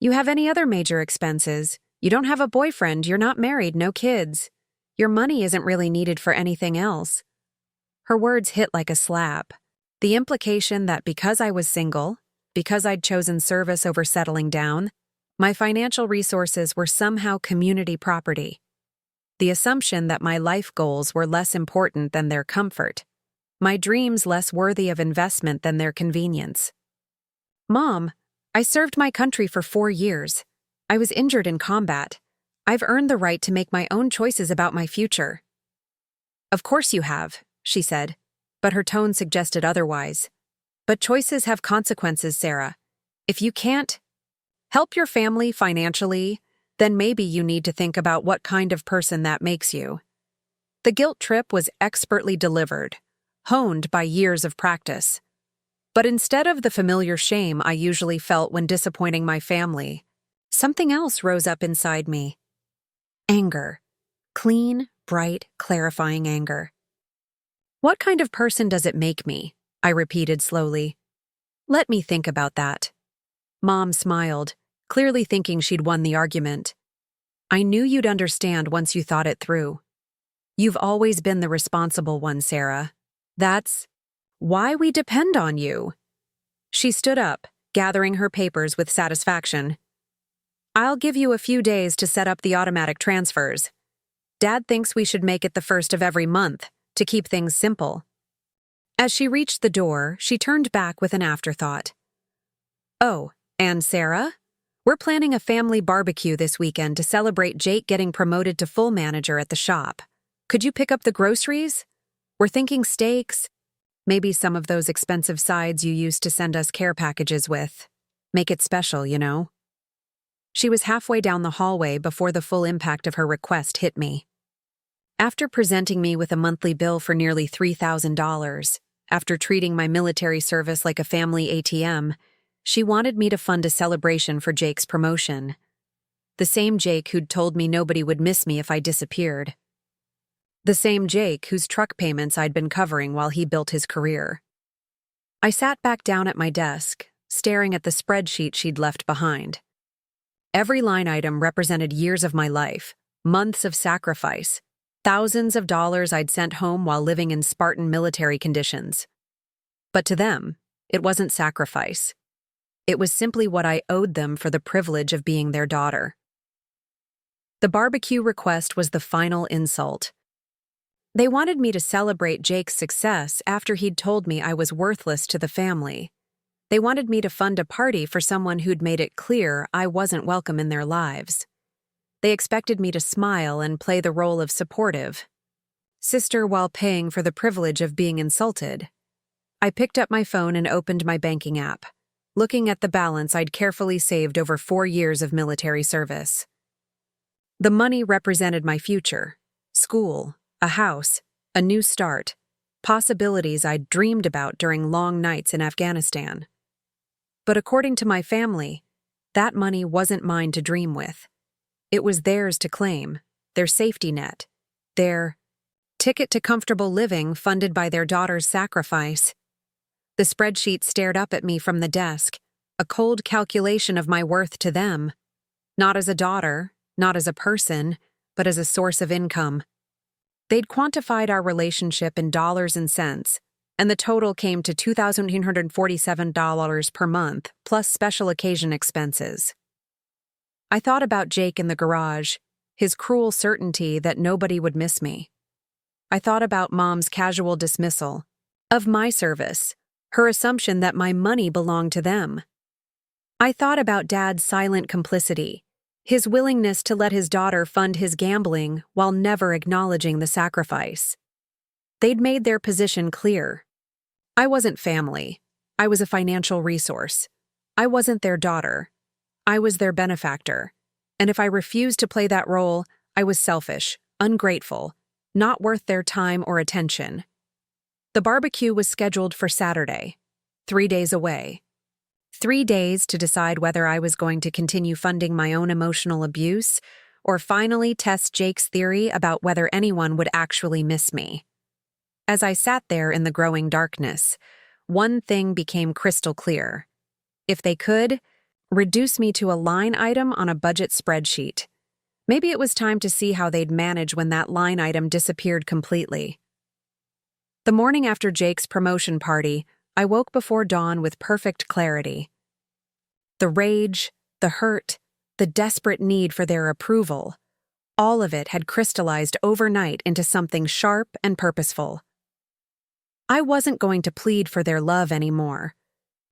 You have any other major expenses? You don't have a boyfriend, you're not married, no kids. Your money isn't really needed for anything else. Her words hit like a slap. The implication that because I was single, because I'd chosen service over settling down, my financial resources were somehow community property. The assumption that my life goals were less important than their comfort, my dreams less worthy of investment than their convenience. Mom, I served my country for 4 years. I was injured in combat. I've earned the right to make my own choices about my future. Of course you have, she said, but her tone suggested otherwise. But choices have consequences, Sarah. If you can't help your family financially, then maybe you need to think about what kind of person that makes you. The guilt trip was expertly delivered, honed by years of practice. But instead of the familiar shame I usually felt when disappointing my family, something else rose up inside me. Anger. Clean, bright, clarifying anger. What kind of person does it make me? I repeated slowly. Let me think about that. Mom smiled, clearly thinking she'd won the argument. I knew you'd understand once you thought it through. You've always been the responsible one, Sarah. That's why we depend on you. She stood up, gathering her papers with satisfaction. I'll give you a few days to set up the automatic transfers. Dad thinks we should make it the first of every month, to keep things simple. As she reached the door, she turned back with an afterthought. Oh, and Sarah? We're planning a family barbecue this weekend to celebrate Jake getting promoted to full manager at the shop. Could you pick up the groceries? We're thinking steaks. Maybe some of those expensive sides you used to send us care packages with. Make it special, you know? She was halfway down the hallway before the full impact of her request hit me. After presenting me with a monthly bill for nearly $3,000, after treating my military service like a family ATM, she wanted me to fund a celebration for Jake's promotion. The same Jake who'd told me nobody would miss me if I disappeared. The same Jake whose truck payments I'd been covering while he built his career. I sat back down at my desk, staring at the spreadsheet she'd left behind. Every line item represented years of my life, months of sacrifice, thousands of dollars I'd sent home while living in Spartan military conditions. But to them, it wasn't sacrifice. It was simply what I owed them for the privilege of being their daughter. The barbecue request was the final insult. They wanted me to celebrate Jake's success after he'd told me I was worthless to the family. They wanted me to fund a party for someone who'd made it clear I wasn't welcome in their lives. They expected me to smile and play the role of supportive sister while paying for the privilege of being insulted. I picked up my phone and opened my banking app, looking at the balance I'd carefully saved over 4 years of military service. The money represented my future, school, a house, a new start, possibilities I'd dreamed about during long nights in Afghanistan. But according to my family, that money wasn't mine to dream with. It was theirs to claim, their safety net, their ticket to comfortable living funded by their daughter's sacrifice. The spreadsheet stared up at me from the desk, a cold calculation of my worth to them. Not as a daughter, not as a person, but as a source of income. They'd quantified our relationship in dollars and cents, and the total came to $2,847 per month, plus special occasion expenses. I thought about Jake in the garage, his cruel certainty that nobody would miss me. I thought about Mom's casual dismissal of my service, her assumption that my money belonged to them. I thought about Dad's silent complicity, his willingness to let his daughter fund his gambling while never acknowledging the sacrifice. They'd made their position clear. I wasn't family. I was a financial resource. I wasn't their daughter. I was their benefactor. And if I refused to play that role, I was selfish, ungrateful, not worth their time or attention. The barbecue was scheduled for Saturday, 3 days away. 3 days to decide whether I was going to continue funding my own emotional abuse or finally test Jake's theory about whether anyone would actually miss me. As I sat there in the growing darkness, one thing became crystal clear. If they could, reduce me to a line item on a budget spreadsheet. Maybe it was time to see how they'd manage when that line item disappeared completely. The morning after Jake's promotion party, I woke before dawn with perfect clarity. The rage, the hurt, the desperate need for their approval, all of it had crystallized overnight into something sharp and purposeful. I wasn't going to plead for their love anymore.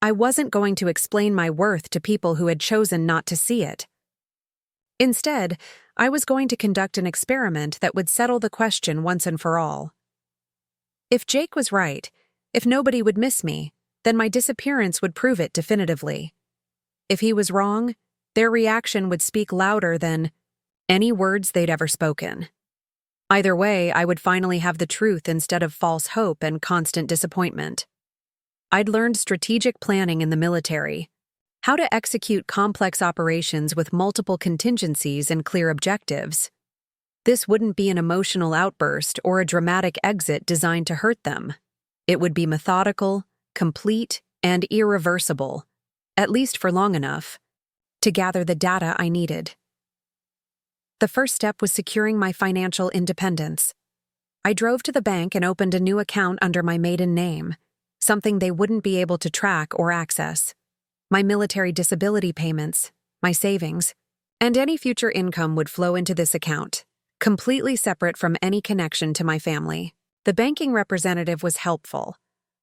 I wasn't going to explain my worth to people who had chosen not to see it. Instead, I was going to conduct an experiment that would settle the question once and for all. If Jake was right, if nobody would miss me, then my disappearance would prove it definitively. If he was wrong, their reaction would speak louder than any words they'd ever spoken. Either way, I would finally have the truth instead of false hope and constant disappointment. I'd learned strategic planning in the military, how to execute complex operations with multiple contingencies and clear objectives. This wouldn't be an emotional outburst or a dramatic exit designed to hurt them. It would be methodical, complete, and irreversible, at least for long enough, to gather the data I needed. The first step was securing my financial independence. I drove to the bank and opened a new account under my maiden name, something they wouldn't be able to track or access. My military disability payments, my savings, and any future income would flow into this account, completely separate from any connection to my family. The banking representative was helpful,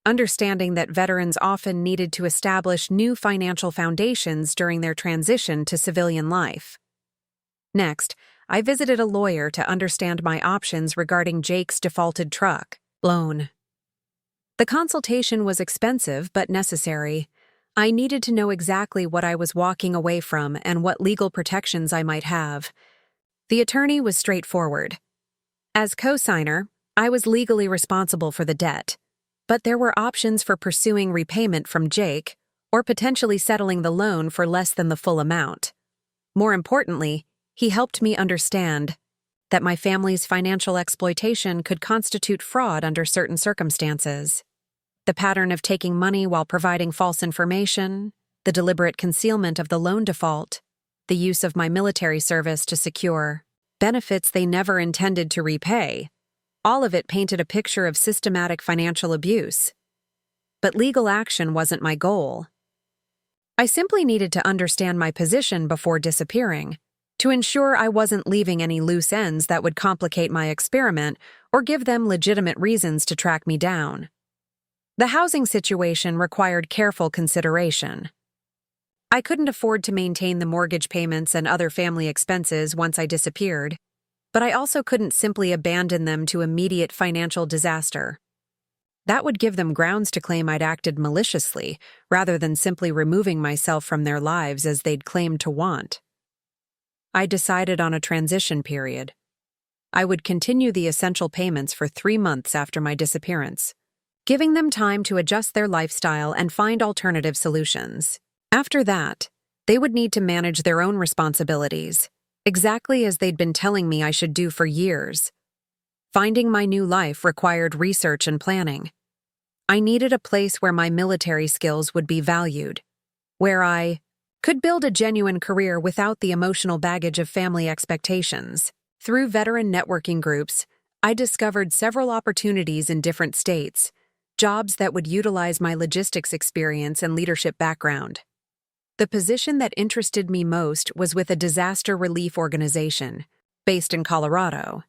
understanding that veterans often needed to establish new financial foundations during their transition to civilian life. Next, I visited a lawyer to understand my options regarding Jake's defaulted truck loan. The consultation was expensive but necessary. I needed to know exactly what I was walking away from and what legal protections I might have. The attorney was straightforward. As co-signer, I was legally responsible for the debt, but there were options for pursuing repayment from Jake or potentially settling the loan for less than the full amount. More importantly, he helped me understand that my family's financial exploitation could constitute fraud under certain circumstances. The pattern of taking money while providing false information, the deliberate concealment of the loan default, the use of my military service to secure benefits they never intended to repay, all of it painted a picture of systematic financial abuse. But legal action wasn't my goal. I simply needed to understand my position before disappearing, to ensure I wasn't leaving any loose ends that would complicate my experiment or give them legitimate reasons to track me down. The housing situation required careful consideration. I couldn't afford to maintain the mortgage payments and other family expenses once I disappeared, but I also couldn't simply abandon them to immediate financial disaster. That would give them grounds to claim I'd acted maliciously, rather than simply removing myself from their lives as they'd claimed to want. I decided on a transition period. I would continue the essential payments for 3 months after my disappearance, giving them time to adjust their lifestyle and find alternative solutions. After that, they would need to manage their own responsibilities, exactly as they'd been telling me I should do for years. Finding my new life required research and planning. I needed a place where my military skills would be valued, where I could build a genuine career without the emotional baggage of family expectations. Through veteran networking groups, I discovered several opportunities in different states, jobs that would utilize my logistics experience and leadership background. The position that interested me most was with a disaster relief organization, based in Colorado.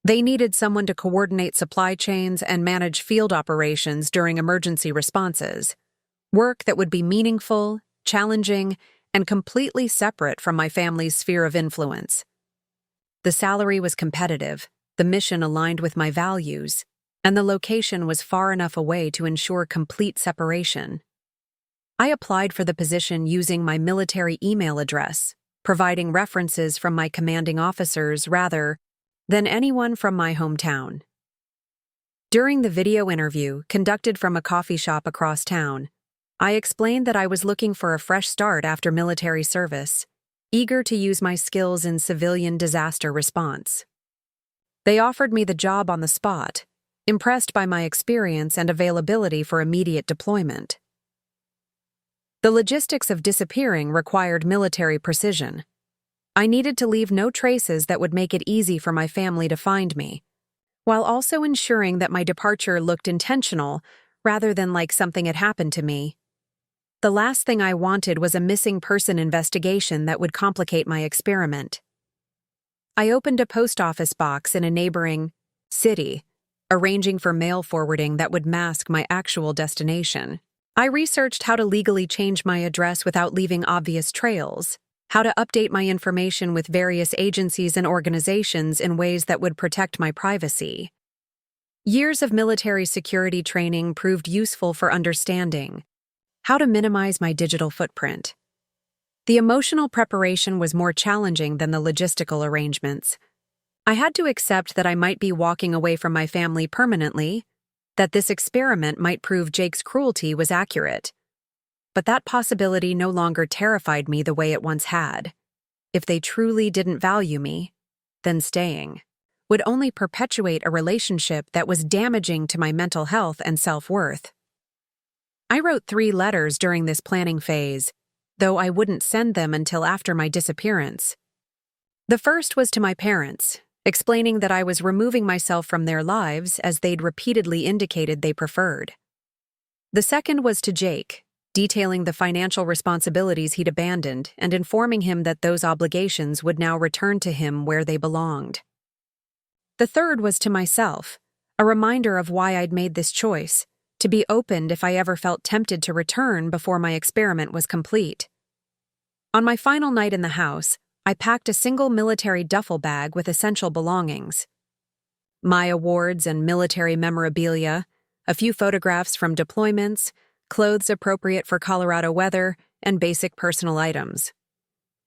They needed someone to coordinate supply chains and manage field operations during emergency responses, work that would be meaningful, challenging, and completely separate from my family's sphere of influence. The salary was competitive, the mission aligned with my values, and the location was far enough away to ensure complete separation. I applied for the position using my military email address, providing references from my commanding officers rather than anyone from my hometown. During the video interview, conducted from a coffee shop across town, I explained that I was looking for a fresh start after military service, eager to use my skills in civilian disaster response. They offered me the job on the spot, impressed by my experience and availability for immediate deployment. The logistics of disappearing required military precision. I needed to leave no traces that would make it easy for my family to find me, while also ensuring that my departure looked intentional rather than like something had happened to me. The last thing I wanted was a missing person investigation that would complicate my experiment. I opened a post office box in a neighboring city, arranging for mail forwarding that would mask my actual destination. I researched how to legally change my address without leaving obvious trails, how to update my information with various agencies and organizations in ways that would protect my privacy. Years of military security training proved useful for understanding how to minimize my digital footprint. The emotional preparation was more challenging than the logistical arrangements. I had to accept that I might be walking away from my family permanently, that this experiment might prove Jake's cruelty was accurate. But that possibility no longer terrified me the way it once had. If they truly didn't value me, then staying would only perpetuate a relationship that was damaging to my mental health and self-worth. I wrote 3 letters during this planning phase, though I wouldn't send them until after my disappearance. The first was to my parents, explaining that I was removing myself from their lives as they'd repeatedly indicated they preferred. The second was to Jake, detailing the financial responsibilities he'd abandoned and informing him that those obligations would now return to him where they belonged. The third was to myself, a reminder of why I'd made this choice, to be opened if I ever felt tempted to return before my experiment was complete. On my final night in the house, I packed a single military duffel bag with essential belongings. My awards and military memorabilia, a few photographs from deployments, clothes appropriate for Colorado weather, and basic personal items.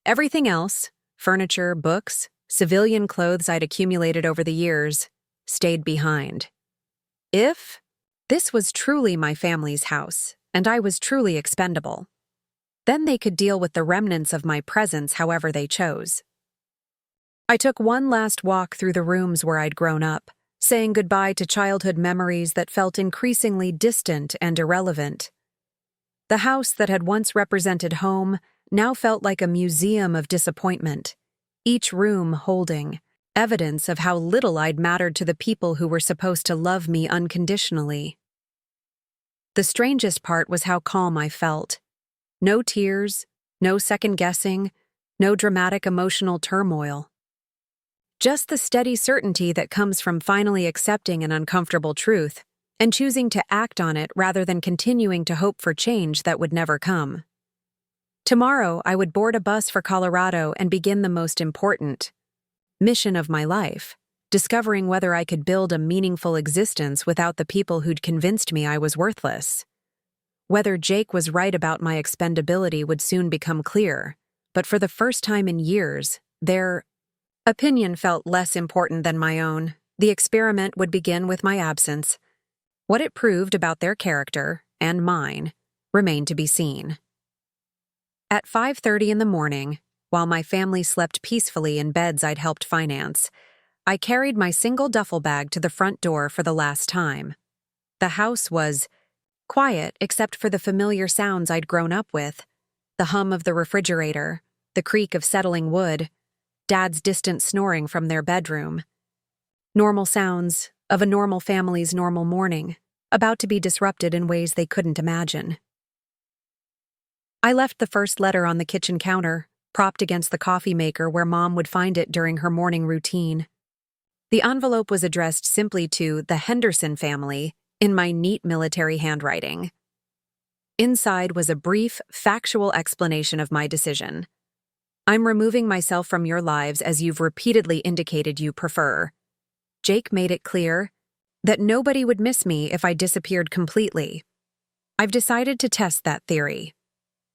Everything else, furniture, books, civilian clothes I'd accumulated over the years, stayed behind. This was truly my family's house, and I was truly expendable. Then they could deal with the remnants of my presence however they chose. I took one last walk through the rooms where I'd grown up, saying goodbye to childhood memories that felt increasingly distant and irrelevant. The house that had once represented home now felt like a museum of disappointment, each room holding evidence of how little I'd mattered to the people who were supposed to love me unconditionally. The strangest part was how calm I felt. No tears, no second-guessing, no dramatic emotional turmoil. Just the steady certainty that comes from finally accepting an uncomfortable truth and choosing to act on it rather than continuing to hope for change that would never come. Tomorrow, I would board a bus for Colorado and begin the most important mission of my life, discovering whether I could build a meaningful existence without the people who'd convinced me I was worthless. Whether Jake was right about my expendability would soon become clear, but for the first time in years, their opinion felt less important than my own. The experiment would begin with my absence. What it proved about their character, and mine, remained to be seen. At 5:30 in the morning, while my family slept peacefully in beds I'd helped finance, I carried my single duffel bag to the front door for the last time. The house was quiet except for the familiar sounds I'd grown up with, the hum of the refrigerator, the creak of settling wood, Dad's distant snoring from their bedroom. Normal sounds of a normal family's normal morning, about to be disrupted in ways they couldn't imagine. I left the first letter on the kitchen counter, propped against the coffee maker where Mom would find it during her morning routine. The envelope was addressed simply to the Henderson family in my neat military handwriting. Inside was a brief, factual explanation of my decision. I'm removing myself from your lives as you've repeatedly indicated you prefer. Jake made it clear that nobody would miss me if I disappeared completely. I've decided to test that theory.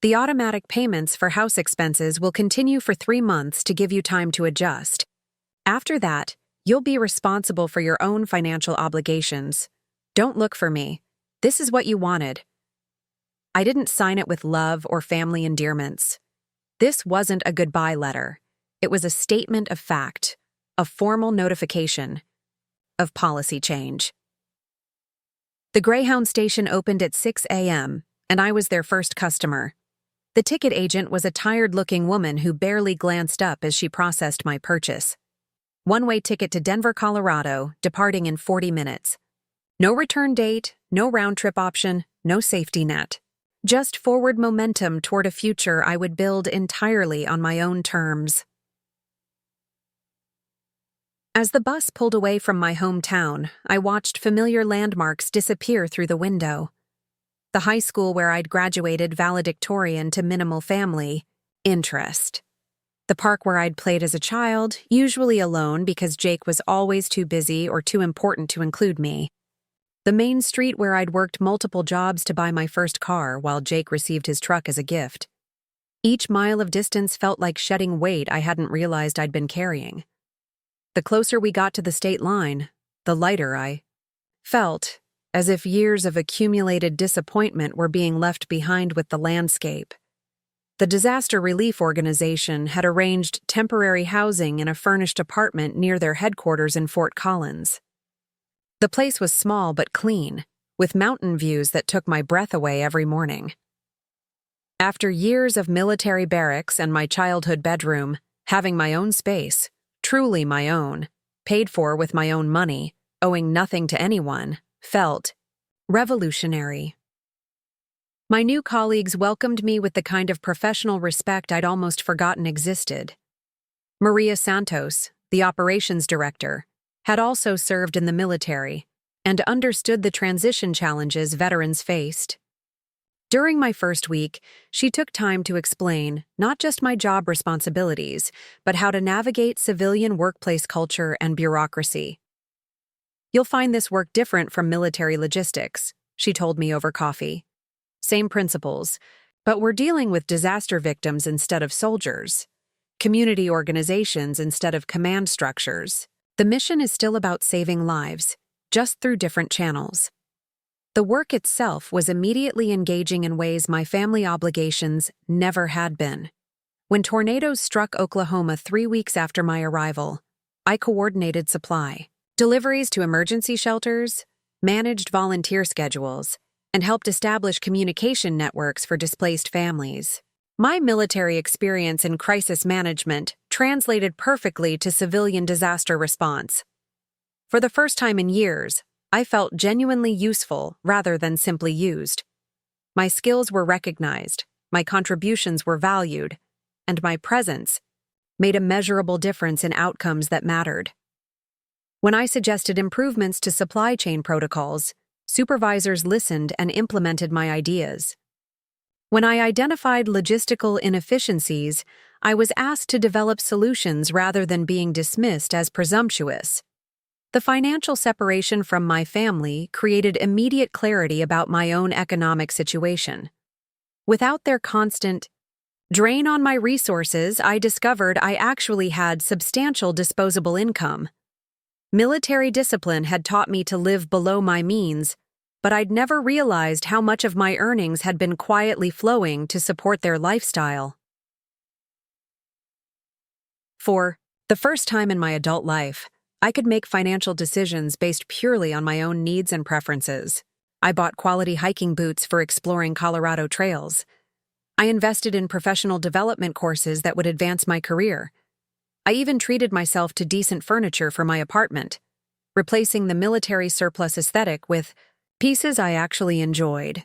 The automatic payments for house expenses will continue for 3 months to give you time to adjust. After that, you'll be responsible for your own financial obligations. Don't look for me. This is what you wanted. I didn't sign it with love or family endearments. This wasn't a goodbye letter. It was a statement of fact, a formal notification of policy change. The Greyhound station opened at 6 a.m., and I was their first customer. The ticket agent was a tired-looking woman who barely glanced up as she processed my purchase. One-way ticket to Denver, Colorado, departing in 40 minutes. No return date, no round-trip option, no safety net. Just forward momentum toward a future I would build entirely on my own terms. As the bus pulled away from my hometown, I watched familiar landmarks disappear through the window. The high school where I'd graduated valedictorian to minimal family interest. The park where I'd played as a child, usually alone because Jake was always too busy or too important to include me. The main street where I'd worked multiple jobs to buy my first car while Jake received his truck as a gift. Each mile of distance felt like shedding weight I hadn't realized I'd been carrying. The closer we got to the state line, the lighter I felt, as if years of accumulated disappointment were being left behind with the landscape. The disaster relief organization had arranged temporary housing in a furnished apartment near their headquarters in Fort Collins. The place was small but clean, with mountain views that took my breath away every morning. After years of military barracks and my childhood bedroom, having my own space, truly my own, paid for with my own money, owing nothing to anyone, felt revolutionary. My new colleagues welcomed me with the kind of professional respect I'd almost forgotten existed. Maria Santos, the operations director, had also served in the military and understood the transition challenges veterans faced. During my first week, she took time to explain not just my job responsibilities, but how to navigate civilian workplace culture and bureaucracy. "You'll find this work different from military logistics," she told me over coffee. "Same principles, but we're dealing with disaster victims instead of soldiers, community organizations instead of command structures. The mission is still about saving lives, just through different channels." The work itself was immediately engaging in ways my family obligations never had been. When tornadoes struck Oklahoma 3 weeks after my arrival, I coordinated supply, deliveries to emergency shelters, managed volunteer schedules, and helped establish communication networks for displaced families. My military experience in crisis management translated perfectly to civilian disaster response. For the first time in years, I felt genuinely useful rather than simply used. My skills were recognized, my contributions were valued, and my presence made a measurable difference in outcomes that mattered. When I suggested improvements to supply chain protocols, supervisors listened and implemented my ideas. When I identified logistical inefficiencies, I was asked to develop solutions rather than being dismissed as presumptuous. The financial separation from my family created immediate clarity about my own economic situation. Without their constant drain on my resources, I discovered I actually had substantial disposable income. Military discipline had taught me to live below my means, but I'd never realized how much of my earnings had been quietly flowing to support their lifestyle. For the first time in my adult life, I could make financial decisions based purely on my own needs and preferences. I bought quality hiking boots for exploring Colorado trails. I invested in professional development courses that would advance my career. I even treated myself to decent furniture for my apartment, replacing the military surplus aesthetic with pieces I actually enjoyed.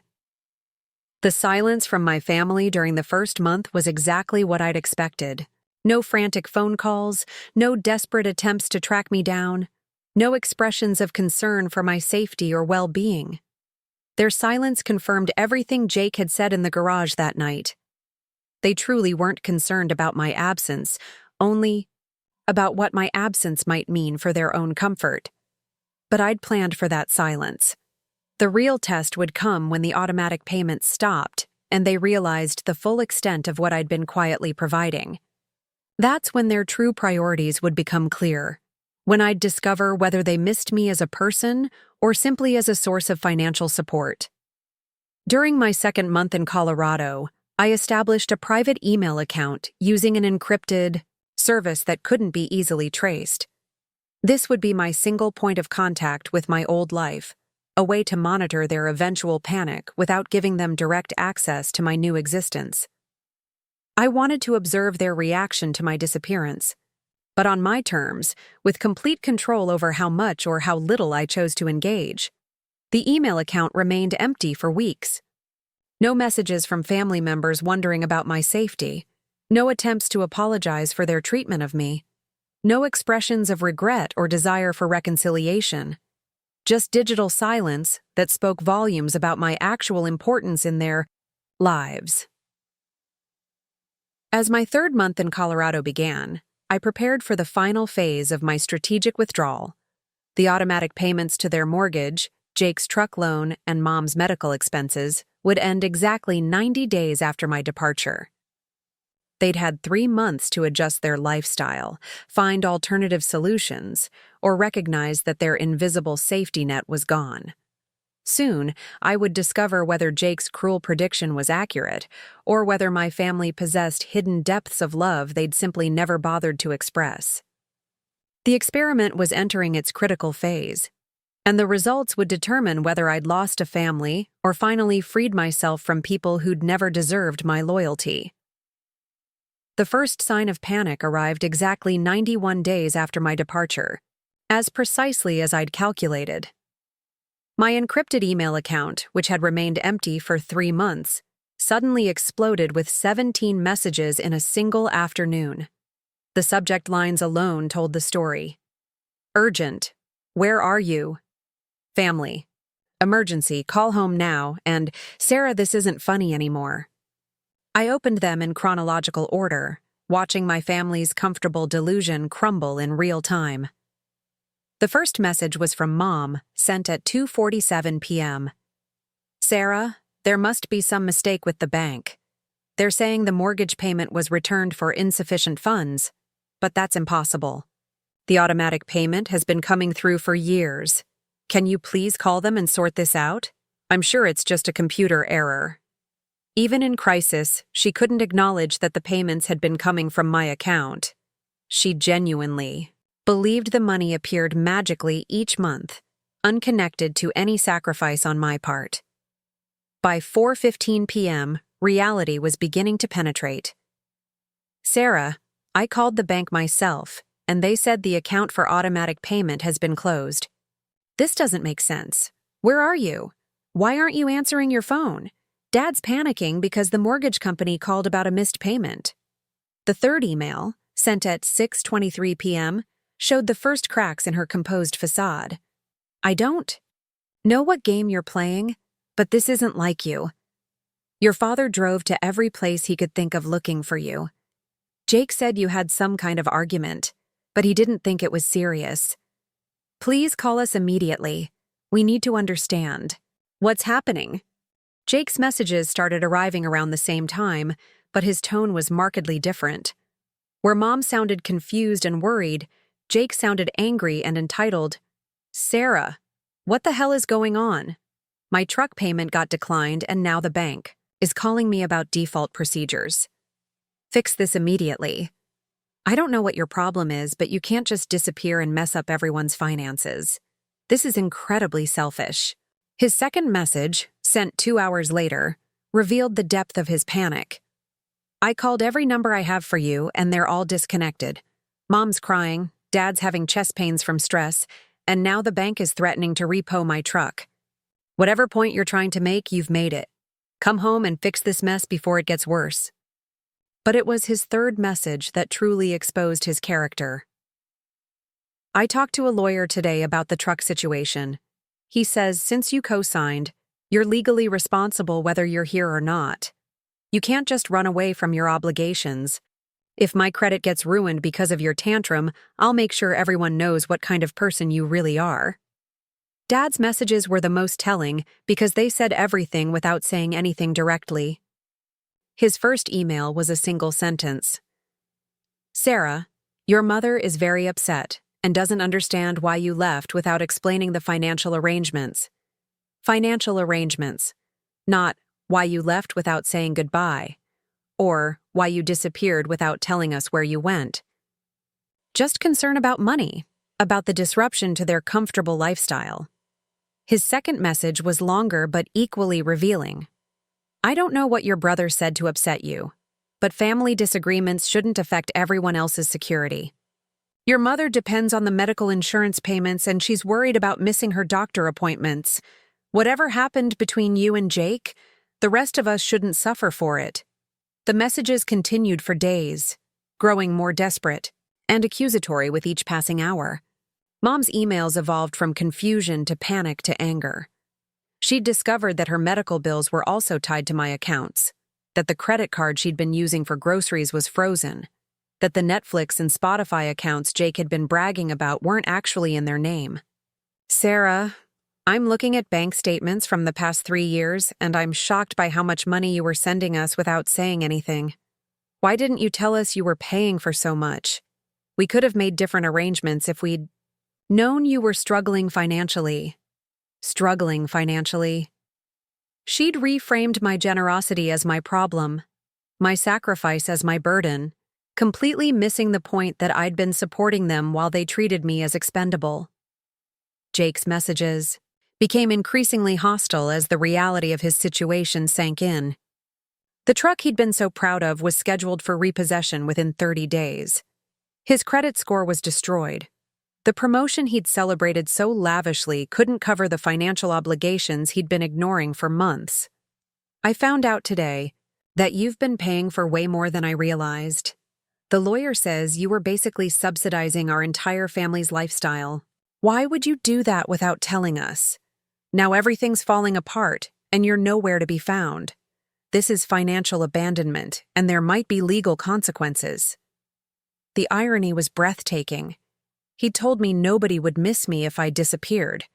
The silence from my family during the first month was exactly what I'd expected. No frantic phone calls, no desperate attempts to track me down, no expressions of concern for my safety or well-being. Their silence confirmed everything Jake had said in the garage that night. They truly weren't concerned about my absence, only about what my absence might mean for their own comfort. But I'd planned for that silence. The real test would come when the automatic payments stopped and they realized the full extent of what I'd been quietly providing. That's when their true priorities would become clear, when I'd discover whether they missed me as a person or simply as a source of financial support. During my second month in Colorado, I established a private email account using an encrypted service that couldn't be easily traced. This would be my single point of contact with my old life, a way to monitor their eventual panic without giving them direct access to my new existence. I wanted to observe their reaction to my disappearance, but on my terms, with complete control over how much or how little I chose to engage. The email account remained empty for weeks. No messages from family members wondering about my safety. No attempts to apologize for their treatment of me. No expressions of regret or desire for reconciliation. Just digital silence that spoke volumes about my actual importance in their lives. As my third month in Colorado began, I prepared for the final phase of my strategic withdrawal. The automatic payments to their mortgage, Jake's truck loan, and Mom's medical expenses would end exactly 90 days after my departure. They'd had 3 months to adjust their lifestyle, find alternative solutions, or recognize that their invisible safety net was gone. Soon, I would discover whether Jake's cruel prediction was accurate, or whether my family possessed hidden depths of love they'd simply never bothered to express. The experiment was entering its critical phase, and the results would determine whether I'd lost a family or finally freed myself from people who'd never deserved my loyalty. The first sign of panic arrived exactly 91 days after my departure, as precisely as I'd calculated. My encrypted email account, which had remained empty for 3 months, suddenly exploded with 17 messages in a single afternoon. The subject lines alone told the story. Urgent. Where are you? Family. Emergency. Call home now. And, Sarah, this isn't funny anymore. I opened them in chronological order, watching my family's comfortable delusion crumble in real time. The first message was from Mom, sent at 2:47 p.m. Sarah, there must be some mistake with the bank. They're saying the mortgage payment was returned for insufficient funds, but that's impossible. The automatic payment has been coming through for years. Can you please call them and sort this out? I'm sure it's just a computer error. Even in crisis, she couldn't acknowledge that the payments had been coming from my account. She genuinely believed the money appeared magically each month, unconnected to any sacrifice on my part. By 4:15 p.m., reality was beginning to penetrate. Sarah, I called the bank myself, and they said the account for automatic payment has been closed. This doesn't make sense. Where are you? Why aren't you answering your phone? Dad's panicking because the mortgage company called about a missed payment. The third email, sent at 6:23 p.m., showed the first cracks in her composed facade. I don't know what game you're playing, but this isn't like you. Your father drove to every place he could think of looking for you. Jake said you had some kind of argument, but he didn't think it was serious. Please call us immediately. We need to understand. What's happening? Jake's messages started arriving around the same time, but his tone was markedly different. Where Mom sounded confused and worried, Jake sounded angry and entitled. Sarah, what the hell is going on? My truck payment got declined and now the bank is calling me about default procedures. Fix this immediately. I don't know what your problem is, but you can't just disappear and mess up everyone's finances. This is incredibly selfish. His second message, sent 2 hours later, revealed the depth of his panic. I called every number I have for you, and they're all disconnected. Mom's crying, Dad's having chest pains from stress, and now the bank is threatening to repo my truck. Whatever point you're trying to make, you've made it. Come home and fix this mess before it gets worse. But it was his third message that truly exposed his character. I talked to a lawyer today about the truck situation. He says since you co-signed, you're legally responsible whether you're here or not. You can't just run away from your obligations. If my credit gets ruined because of your tantrum, I'll make sure everyone knows what kind of person you really are. Dad's messages were the most telling because they said everything without saying anything directly. His first email was a single sentence. Sarah, your mother is very upset and doesn't understand why you left without explaining the financial arrangements. Financial arrangements, not why you left without saying goodbye, or why you disappeared without telling us where you went. Just concern about money, about the disruption to their comfortable lifestyle. His second message was longer but equally revealing. I don't know what your brother said to upset you. but family disagreements shouldn't affect everyone else's security. Your mother depends on the medical insurance payments and she's worried about missing her doctor appointments. Whatever happened between you and Jake, the rest of us shouldn't suffer for it. The messages continued for days, growing more desperate and accusatory with each passing hour. Mom's emails evolved from confusion to panic to anger. She'd discovered that her medical bills were also tied to my accounts, that the credit card she'd been using for groceries was frozen, that the Netflix and Spotify accounts Jake had been bragging about weren't actually in their name. Sarah, I'm looking at bank statements from the past 3 years, and I'm shocked by how much money you were sending us without saying anything. Why didn't you tell us you were paying for so much? We could have made different arrangements if we'd known you were struggling financially. Struggling financially. She'd reframed my generosity as my problem, my sacrifice as my burden, completely missing the point that I'd been supporting them while they treated me as expendable. Jake's messages became increasingly hostile as the reality of his situation sank in. The truck he'd been so proud of was scheduled for repossession within 30 days. His credit score was destroyed. The promotion he'd celebrated so lavishly couldn't cover the financial obligations he'd been ignoring for months. I found out today that you've been paying for way more than I realized. The lawyer says you were basically subsidizing our entire family's lifestyle. Why would you do that without telling us? Now everything's falling apart, and you're nowhere to be found. This is financial abandonment, and there might be legal consequences. The irony was breathtaking. He told me nobody would miss me if I disappeared,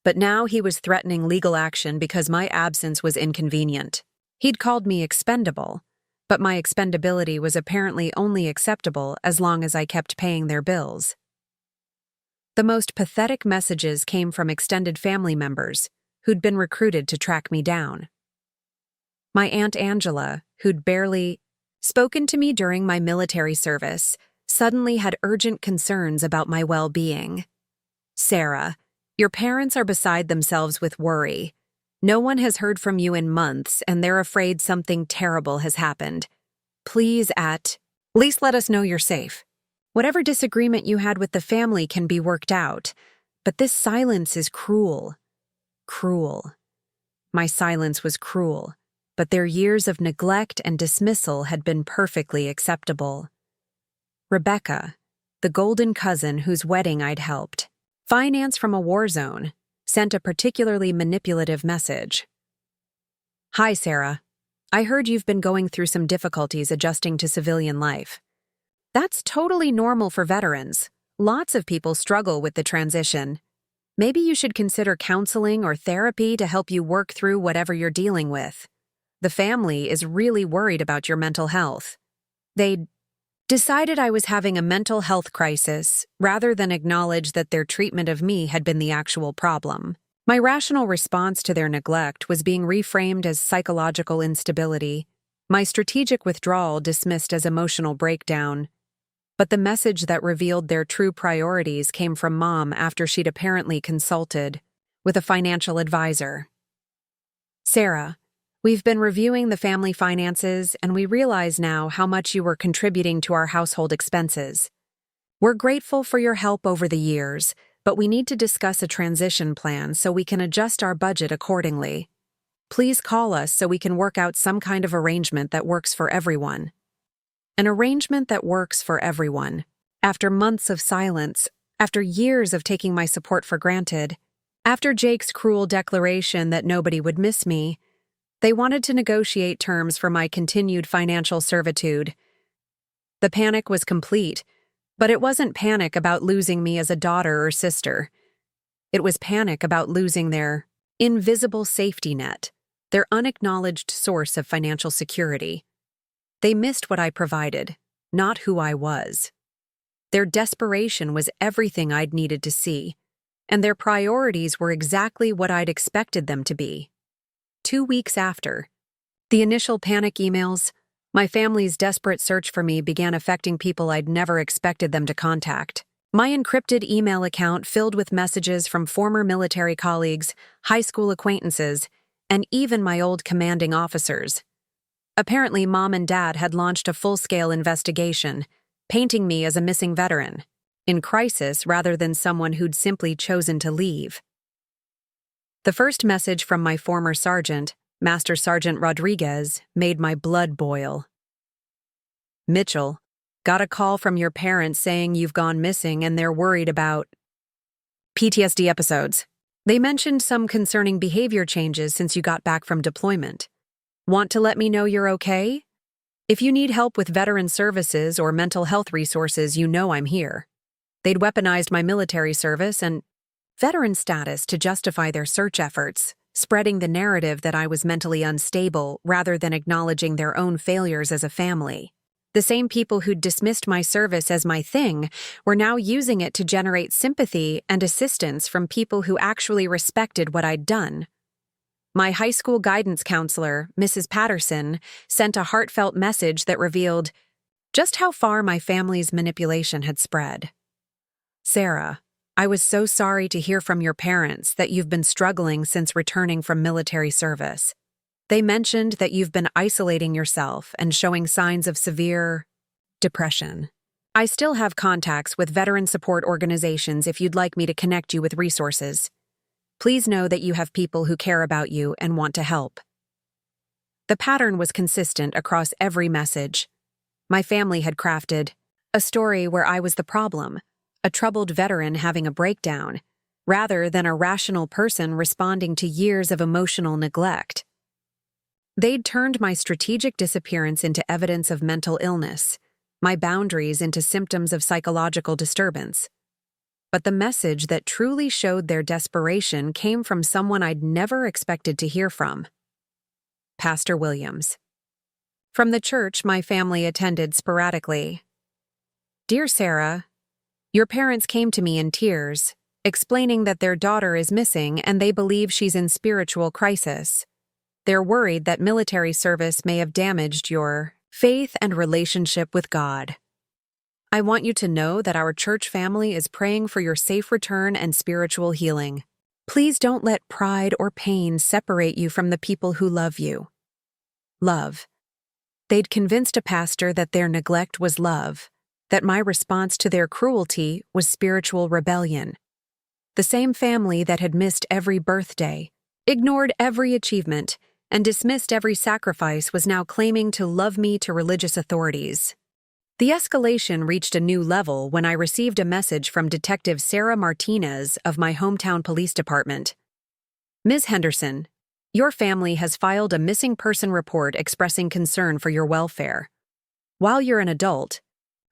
but now he was threatening legal action because my absence was inconvenient. He'd called me expendable, but my expendability was apparently only acceptable as long as I kept paying their bills. The most pathetic messages came from extended family members who'd been recruited to track me down. My Aunt Angela, who'd barely spoken to me during my military service, suddenly had urgent concerns about my well-being. Sarah, your parents are beside themselves with worry. No one has heard from you in months, and they're afraid something terrible has happened. Please, at least let us know you're safe. Whatever disagreement you had with the family can be worked out, but this silence is cruel. Cruel. My silence was cruel, but their years of neglect and dismissal had been perfectly acceptable. Rebecca, the golden cousin whose wedding I'd helped, finance from a war zone, sent a particularly manipulative message. Hi, Sarah. I heard you've been going through some difficulties adjusting to civilian life. That's totally normal for veterans. Lots of people struggle with the transition. Maybe you should consider counseling or therapy to help you work through whatever you're dealing with. The family is really worried about your mental health. They decided I was having a mental health crisis rather than acknowledge that their treatment of me had been the actual problem. My rational response to their neglect was being reframed as psychological instability, my strategic withdrawal dismissed as emotional breakdown. But the message that revealed their true priorities came from Mom after she'd apparently consulted with a financial advisor. Sarah, we've been reviewing the family finances, and we realize now how much you were contributing to our household expenses. We're grateful for your help over the years, but we need to discuss a transition plan so we can adjust our budget accordingly. Please call us so we can work out some kind of arrangement that works for everyone. An arrangement that works for everyone. After months of silence, after years of taking my support for granted, after Jake's cruel declaration that nobody would miss me, they wanted to negotiate terms for my continued financial servitude. The panic was complete, but it wasn't panic about losing me as a daughter or sister. It was panic about losing their invisible safety net, their unacknowledged source of financial security. They missed what I provided, not who I was. Their desperation was everything I'd needed to see, and their priorities were exactly what I'd expected them to be. 2 weeks after the initial panic emails, my family's desperate search for me began affecting people I'd never expected them to contact. My encrypted email account filled with messages from former military colleagues, high school acquaintances, and even my old commanding officers. Apparently, Mom and Dad had launched a full-scale investigation, painting me as a missing veteran, in crisis rather than someone who'd simply chosen to leave. The first message from my former sergeant, Master Sergeant Rodriguez, made my blood boil. Mitchell, got a call from your parents saying you've gone missing and they're worried about PTSD episodes. They mentioned some concerning behavior changes since you got back from deployment. Want to let me know you're okay? If you need help with veteran services or mental health resources, you know I'm here. They'd weaponized my military service and veteran status to justify their search efforts, spreading the narrative that I was mentally unstable rather than acknowledging their own failures as a family. The same people who'd dismissed my service as my thing were now using it to generate sympathy and assistance from people who actually respected what I'd done. My high school guidance counselor, Mrs. Patterson, sent a heartfelt message that revealed just how far my family's manipulation had spread. Sarah, I was so sorry to hear from your parents that you've been struggling since returning from military service. They mentioned that you've been isolating yourself and showing signs of severe depression. I still have contacts with veteran support organizations if you'd like me to connect you with resources. Please know that you have people who care about you and want to help. The pattern was consistent across every message. My family had crafted a story where I was the problem, a troubled veteran having a breakdown, rather than a rational person responding to years of emotional neglect. They'd turned my strategic disappearance into evidence of mental illness, my boundaries into symptoms of psychological disturbance. But the message that truly showed their desperation came from someone I'd never expected to hear from. Pastor Williams. From the church my family attended sporadically. Dear Sarah, your parents came to me in tears, explaining that their daughter is missing and they believe she's in spiritual crisis. They're worried that military service may have damaged your faith and relationship with God. I want you to know that our church family is praying for your safe return and spiritual healing. Please don't let pride or pain separate you from the people who love you. Love. They'd convinced a pastor that their neglect was love, that my response to their cruelty was spiritual rebellion. The same family that had missed every birthday, ignored every achievement, and dismissed every sacrifice was now claiming to love me to religious authorities. The escalation reached a new level when I received a message from Detective Sarah Martinez of my hometown police department. Ms. Henderson, your family has filed a missing person report expressing concern for your welfare. While you're an adult,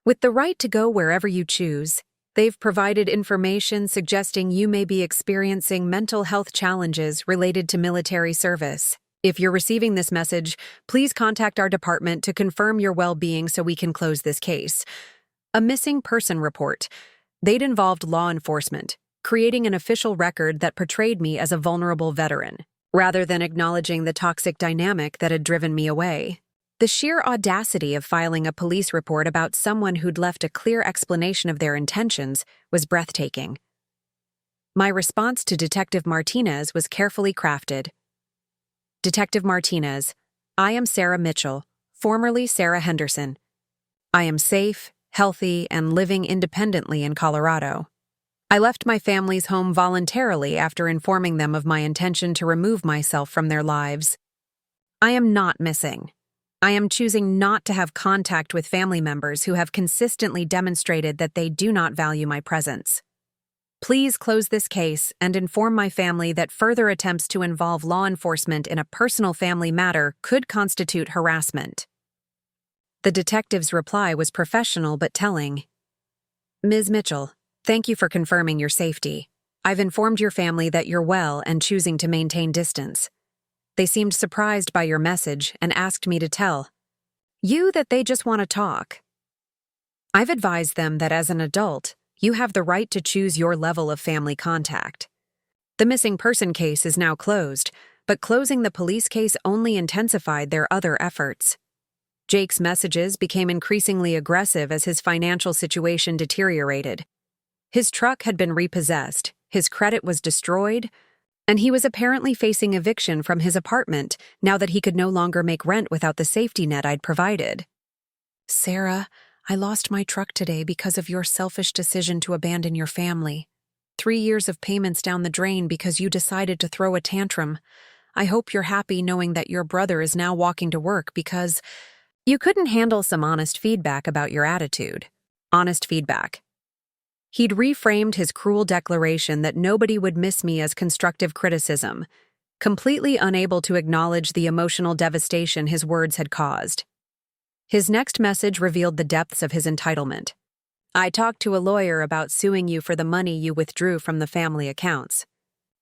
with the right to go wherever you choose, they've provided information suggesting you may be experiencing mental health challenges related to military service. If you're receiving this message, please contact our department to confirm your well-being so we can close this case. A missing person report. They'd involved law enforcement, creating an official record that portrayed me as a vulnerable veteran, rather than acknowledging the toxic dynamic that had driven me away. The sheer audacity of filing a police report about someone who'd left a clear explanation of their intentions was breathtaking. My response to Detective Martinez was carefully crafted. Detective Martinez, I am Sarah Mitchell, formerly Sarah Henderson. I am safe, healthy, and living independently in Colorado. I left my family's home voluntarily after informing them of my intention to remove myself from their lives. I am not missing. I am choosing not to have contact with family members who have consistently demonstrated that they do not value my presence. Please close this case and inform my family that further attempts to involve law enforcement in a personal family matter could constitute harassment. The detective's reply was professional but telling. Ms. Mitchell, thank you for confirming your safety. I've informed your family that you're well and choosing to maintain distance. They seemed surprised by your message and asked me to tell you that they just want to talk. I've advised them that as an adult, you have the right to choose your level of family contact. The missing person case is now closed, but closing the police case only intensified their other efforts. Jake's messages became increasingly aggressive as his financial situation deteriorated. His truck had been repossessed, his credit was destroyed, And he was apparently facing eviction from his apartment now that he could no longer make rent without the safety net I'd provided. Sarah, I lost my truck today because of your selfish decision to abandon your family. 3 years of payments down the drain because you decided to throw a tantrum. I hope you're happy knowing that your brother is now walking to work because you couldn't handle some honest feedback about your attitude. Honest feedback. He'd reframed his cruel declaration that nobody would miss me as constructive criticism, completely unable to acknowledge the emotional devastation his words had caused. His next message revealed the depths of his entitlement. I talked to a lawyer about suing you for the money you withdrew from the family accounts.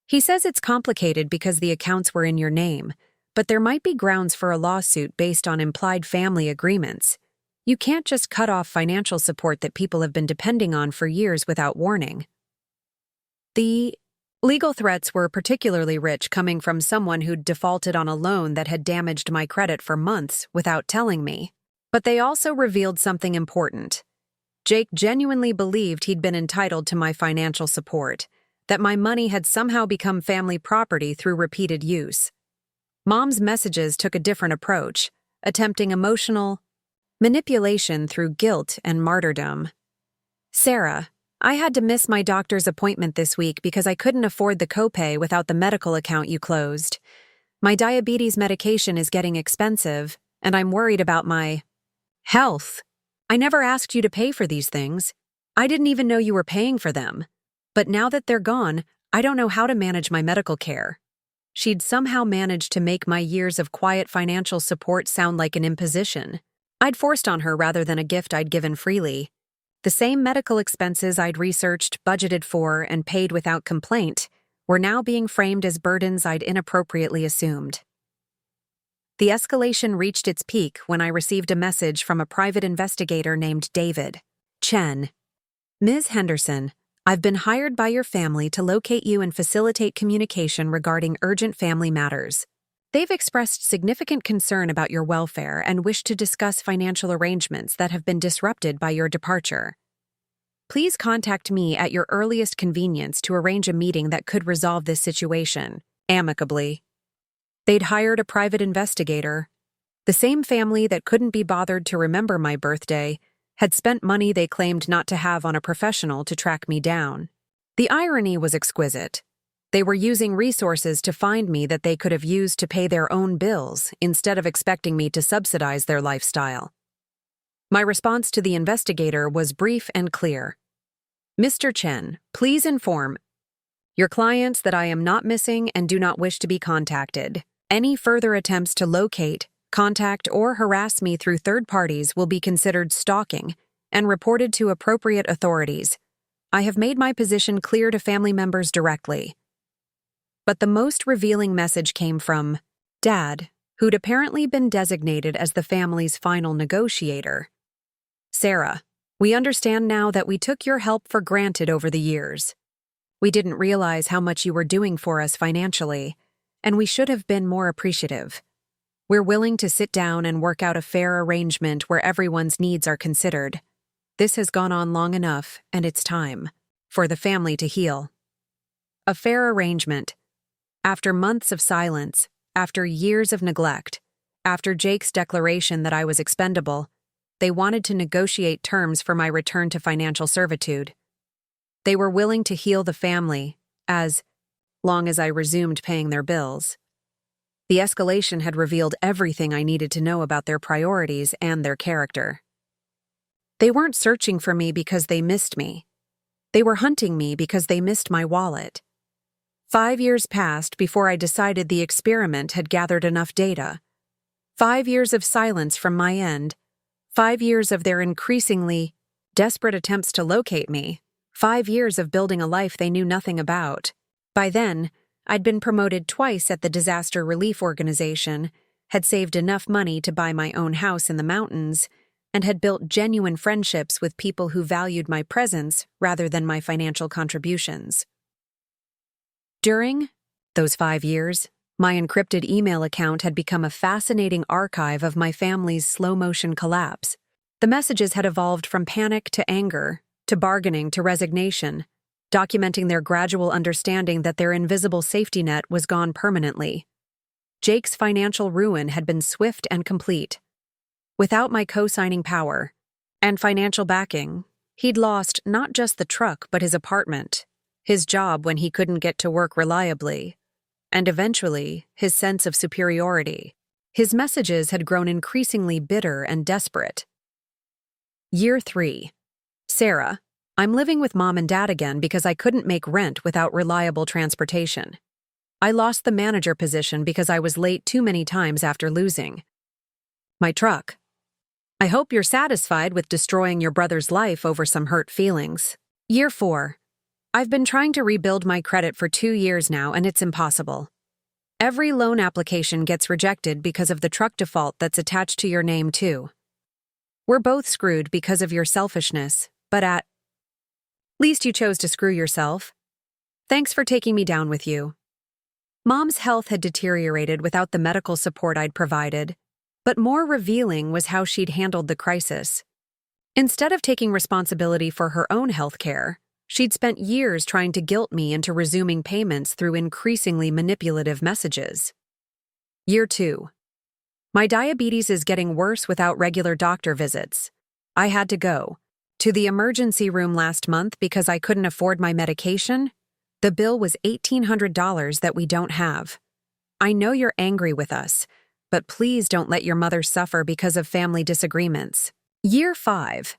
He says it's complicated because the accounts were in your name, but there might be grounds for a lawsuit based on implied family agreements. You can't just cut off financial support that people have been depending on for years without warning. The legal threats were particularly rich coming from someone who'd defaulted on a loan that had damaged my credit for months without telling me. But they also revealed something important. Jake genuinely believed he'd been entitled to my financial support, that my money had somehow become family property through repeated use. Mom's messages took a different approach, attempting emotional manipulation through guilt and martyrdom. Sarah, I had to miss my doctor's appointment this week because I couldn't afford the copay without the medical account you closed. My diabetes medication is getting expensive, and I'm worried about my health. I never asked you to pay for these things. I didn't even know you were paying for them. But now that they're gone, I don't know how to manage my medical care. She'd somehow managed to make my years of quiet financial support sound like an imposition. I'd forced on her rather than a gift I'd given freely. The same medical expenses I'd researched, budgeted for, and paid without complaint were now being framed as burdens I'd inappropriately assumed. The escalation reached its peak when I received a message from a private investigator named David Chen. Ms. Henderson, I've been hired by your family to locate you and facilitate communication regarding urgent family matters. They've expressed significant concern about your welfare and wish to discuss financial arrangements that have been disrupted by your departure. Please contact me at your earliest convenience to arrange a meeting that could resolve this situation, amicably. They'd hired a private investigator. The same family that couldn't be bothered to remember my birthday had spent money they claimed not to have on a professional to track me down. The irony was exquisite. They were using resources to find me that they could have used to pay their own bills instead of expecting me to subsidize their lifestyle. My response to the investigator was brief and clear. Mr. Chen, please inform your clients that I am not missing and do not wish to be contacted. Any further attempts to locate, contact, or harass me through third parties will be considered stalking and reported to appropriate authorities. I have made my position clear to family members directly. But the most revealing message came from Dad, who'd apparently been designated as the family's final negotiator. Sarah, we understand now that we took your help for granted over the years. We didn't realize how much you were doing for us financially, and we should have been more appreciative. We're willing to sit down and work out a fair arrangement where everyone's needs are considered. This has gone on long enough, and it's time for the family to heal. A fair arrangement. After months of silence, after years of neglect, after Jake's declaration that I was expendable, they wanted to negotiate terms for my return to financial servitude. They were willing to heal the family, as long as I resumed paying their bills. The escalation had revealed everything I needed to know about their priorities and their character. They weren't searching for me because they missed me. They were hunting me because they missed my wallet. 5 years passed before I decided the experiment had gathered enough data. 5 years of silence from my end. 5 years of their increasingly desperate attempts to locate me. 5 years of building a life they knew nothing about. By then, I'd been promoted twice at the disaster relief organization, had saved enough money to buy my own house in the mountains, and had built genuine friendships with people who valued my presence rather than my financial contributions. During those 5 years, my encrypted email account had become a fascinating archive of my family's slow-motion collapse. The messages had evolved from panic to anger, to bargaining to resignation. documenting their gradual understanding that their invisible safety net was gone permanently. Jake's financial ruin had been swift and complete. Without my co-signing power and financial backing, he'd lost not just the truck but his apartment, his job when he couldn't get to work reliably, and eventually his sense of superiority. His messages had grown increasingly bitter and desperate. Year 3. Sarah, I'm living with Mom and Dad again because I couldn't make rent without reliable transportation. I lost the manager position because I was late too many times after losing my truck. I hope you're satisfied with destroying your brother's life over some hurt feelings. Year 4. I've been trying to rebuild my credit for 2 years now, and it's impossible. Every loan application gets rejected because of the truck default that's attached to your name, too. We're both screwed because of your selfishness, but at least you chose to screw yourself. Thanks for taking me down with you. Mom's health had deteriorated without the medical support I'd provided, but more revealing was how she'd handled the crisis. Instead of taking responsibility for her own health care, she'd spent years trying to guilt me into resuming payments through increasingly manipulative messages. Year 2. My diabetes is getting worse without regular doctor visits. I had to go to the emergency room last month because I couldn't afford my medication. The bill was $1,800 that we don't have. I know you're angry with us, but please don't let your mother suffer because of family disagreements. Year 5.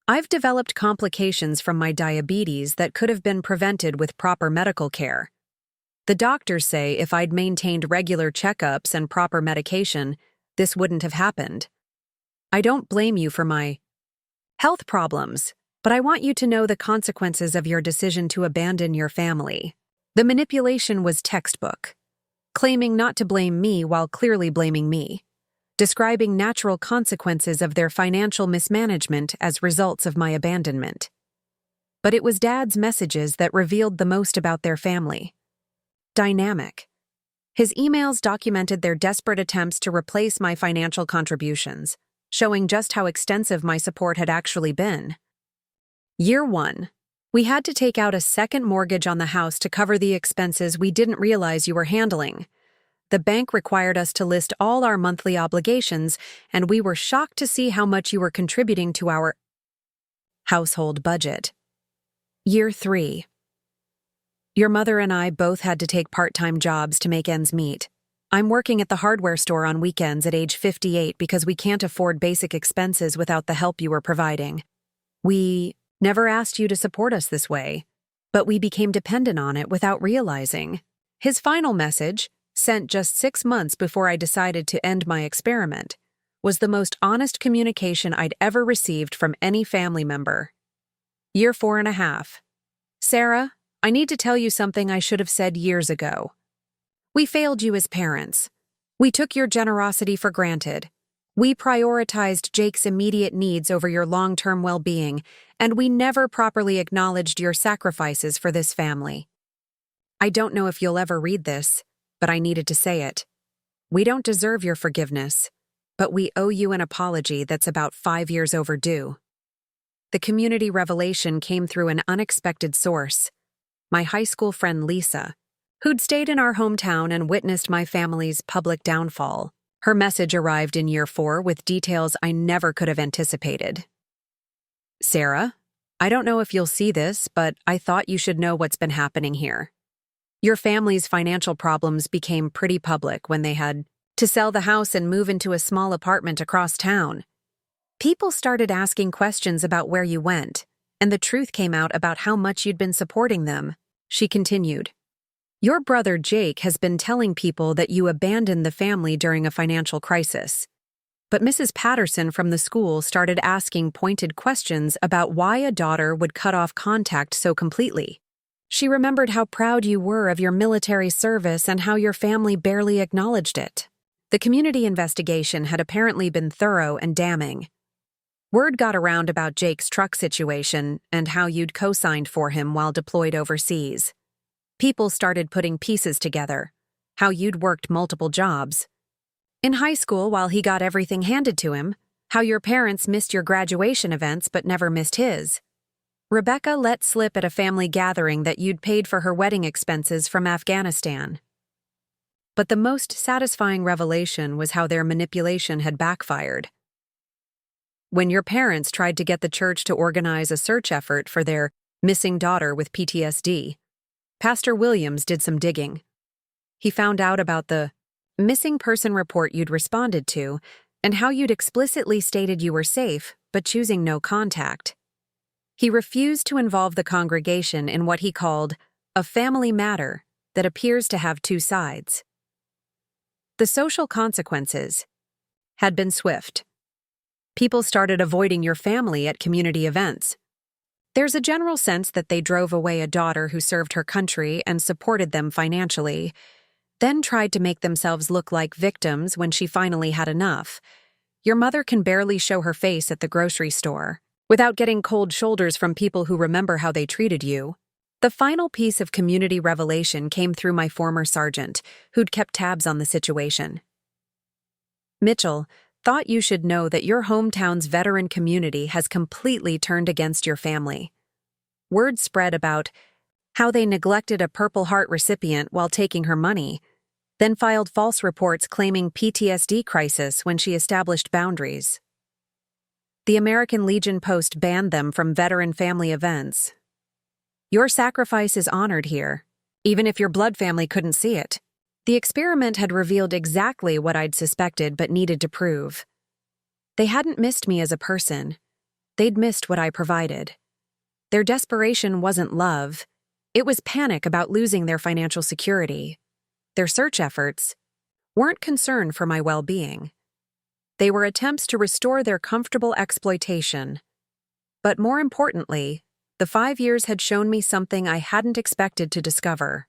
I've developed complications from my diabetes that could have been prevented with proper medical care. The doctors say if I'd maintained regular checkups and proper medication, this wouldn't have happened. I don't blame you for my health problems, but I want you to know the consequences of your decision to abandon your family. The manipulation was textbook, claiming not to blame me while clearly blaming me, describing natural consequences of their financial mismanagement as results of my abandonment. But it was Dad's messages that revealed the most about their family. Dynamic. His emails documented their desperate attempts to replace my financial contributions, showing just how extensive my support had actually been. Year 1. We had to take out a second mortgage on the house to cover the expenses we didn't realize you were handling. The bank required us to list all our monthly obligations, and we were shocked to see how much you were contributing to our household budget. Year 3. Your mother and I both had to take part-time jobs to make ends meet. I'm working at the hardware store on weekends at age 58 because we can't afford basic expenses without the help you were providing. We never asked you to support us this way, but we became dependent on it without realizing. His final message, sent just 6 months before I decided to end my experiment, was the most honest communication I'd ever received from any family member. Year 4.5. Sarah, I need to tell you something I should have said years ago. We failed you as parents. We took your generosity for granted. We prioritized Jake's immediate needs over your long-term well-being, and we never properly acknowledged your sacrifices for this family. I don't know if you'll ever read this, but I needed to say it. We don't deserve your forgiveness, but we owe you an apology that's about 5 years overdue. The community revelation came through an unexpected source. My high school friend Lisa, who'd stayed in our hometown and witnessed my family's public downfall. Her message arrived in year 4 with details I never could have anticipated. Sarah, I don't know if you'll see this, but I thought you should know what's been happening here. Your family's financial problems became pretty public when they had to sell the house and move into a small apartment across town. People started asking questions about where you went, and the truth came out about how much you'd been supporting them. She continued. Your brother Jake has been telling people that you abandoned the family during a financial crisis. But Mrs. Patterson from the school started asking pointed questions about why a daughter would cut off contact so completely. She remembered how proud you were of your military service and how your family barely acknowledged it. The community investigation had apparently been thorough and damning. Word got around about Jake's truck situation and how you'd co-signed for him while deployed overseas. People started putting pieces together, how you'd worked multiple jobs. In high school, while he got everything handed to him, how your parents missed your graduation events but never missed his. Rebecca let slip at a family gathering that you'd paid for her wedding expenses from Afghanistan. But the most satisfying revelation was how their manipulation had backfired. When your parents tried to get the church to organize a search effort for their missing daughter with PTSD, Pastor Williams did some digging. He found out about the missing person report you'd responded to and how you'd explicitly stated you were safe but choosing no contact. He refused to involve the congregation in what he called a family matter that appears to have two sides. The social consequences had been swift. People started avoiding your family at community events. There's a general sense that they drove away a daughter who served her country and supported them financially, then tried to make themselves look like victims when she finally had enough. Your mother can barely show her face at the grocery store without getting cold shoulders from people who remember how they treated you. The final piece of community revelation came through my former sergeant, who'd kept tabs on the situation. Mitchell thought you should know that your hometown's veteran community has completely turned against your family. Word spread about how they neglected a Purple Heart recipient while taking her money, then filed false reports claiming PTSD crisis when she established boundaries. The American Legion Post banned them from veteran family events. Your sacrifice is honored here, even if your blood family couldn't see it. The experiment had revealed exactly what I'd suspected but needed to prove. They hadn't missed me as a person. They'd missed what I provided. Their desperation wasn't love. It was panic about losing their financial security. Their search efforts weren't concern for my well-being. They were attempts to restore their comfortable exploitation. But more importantly, the 5 years had shown me something I hadn't expected to discover.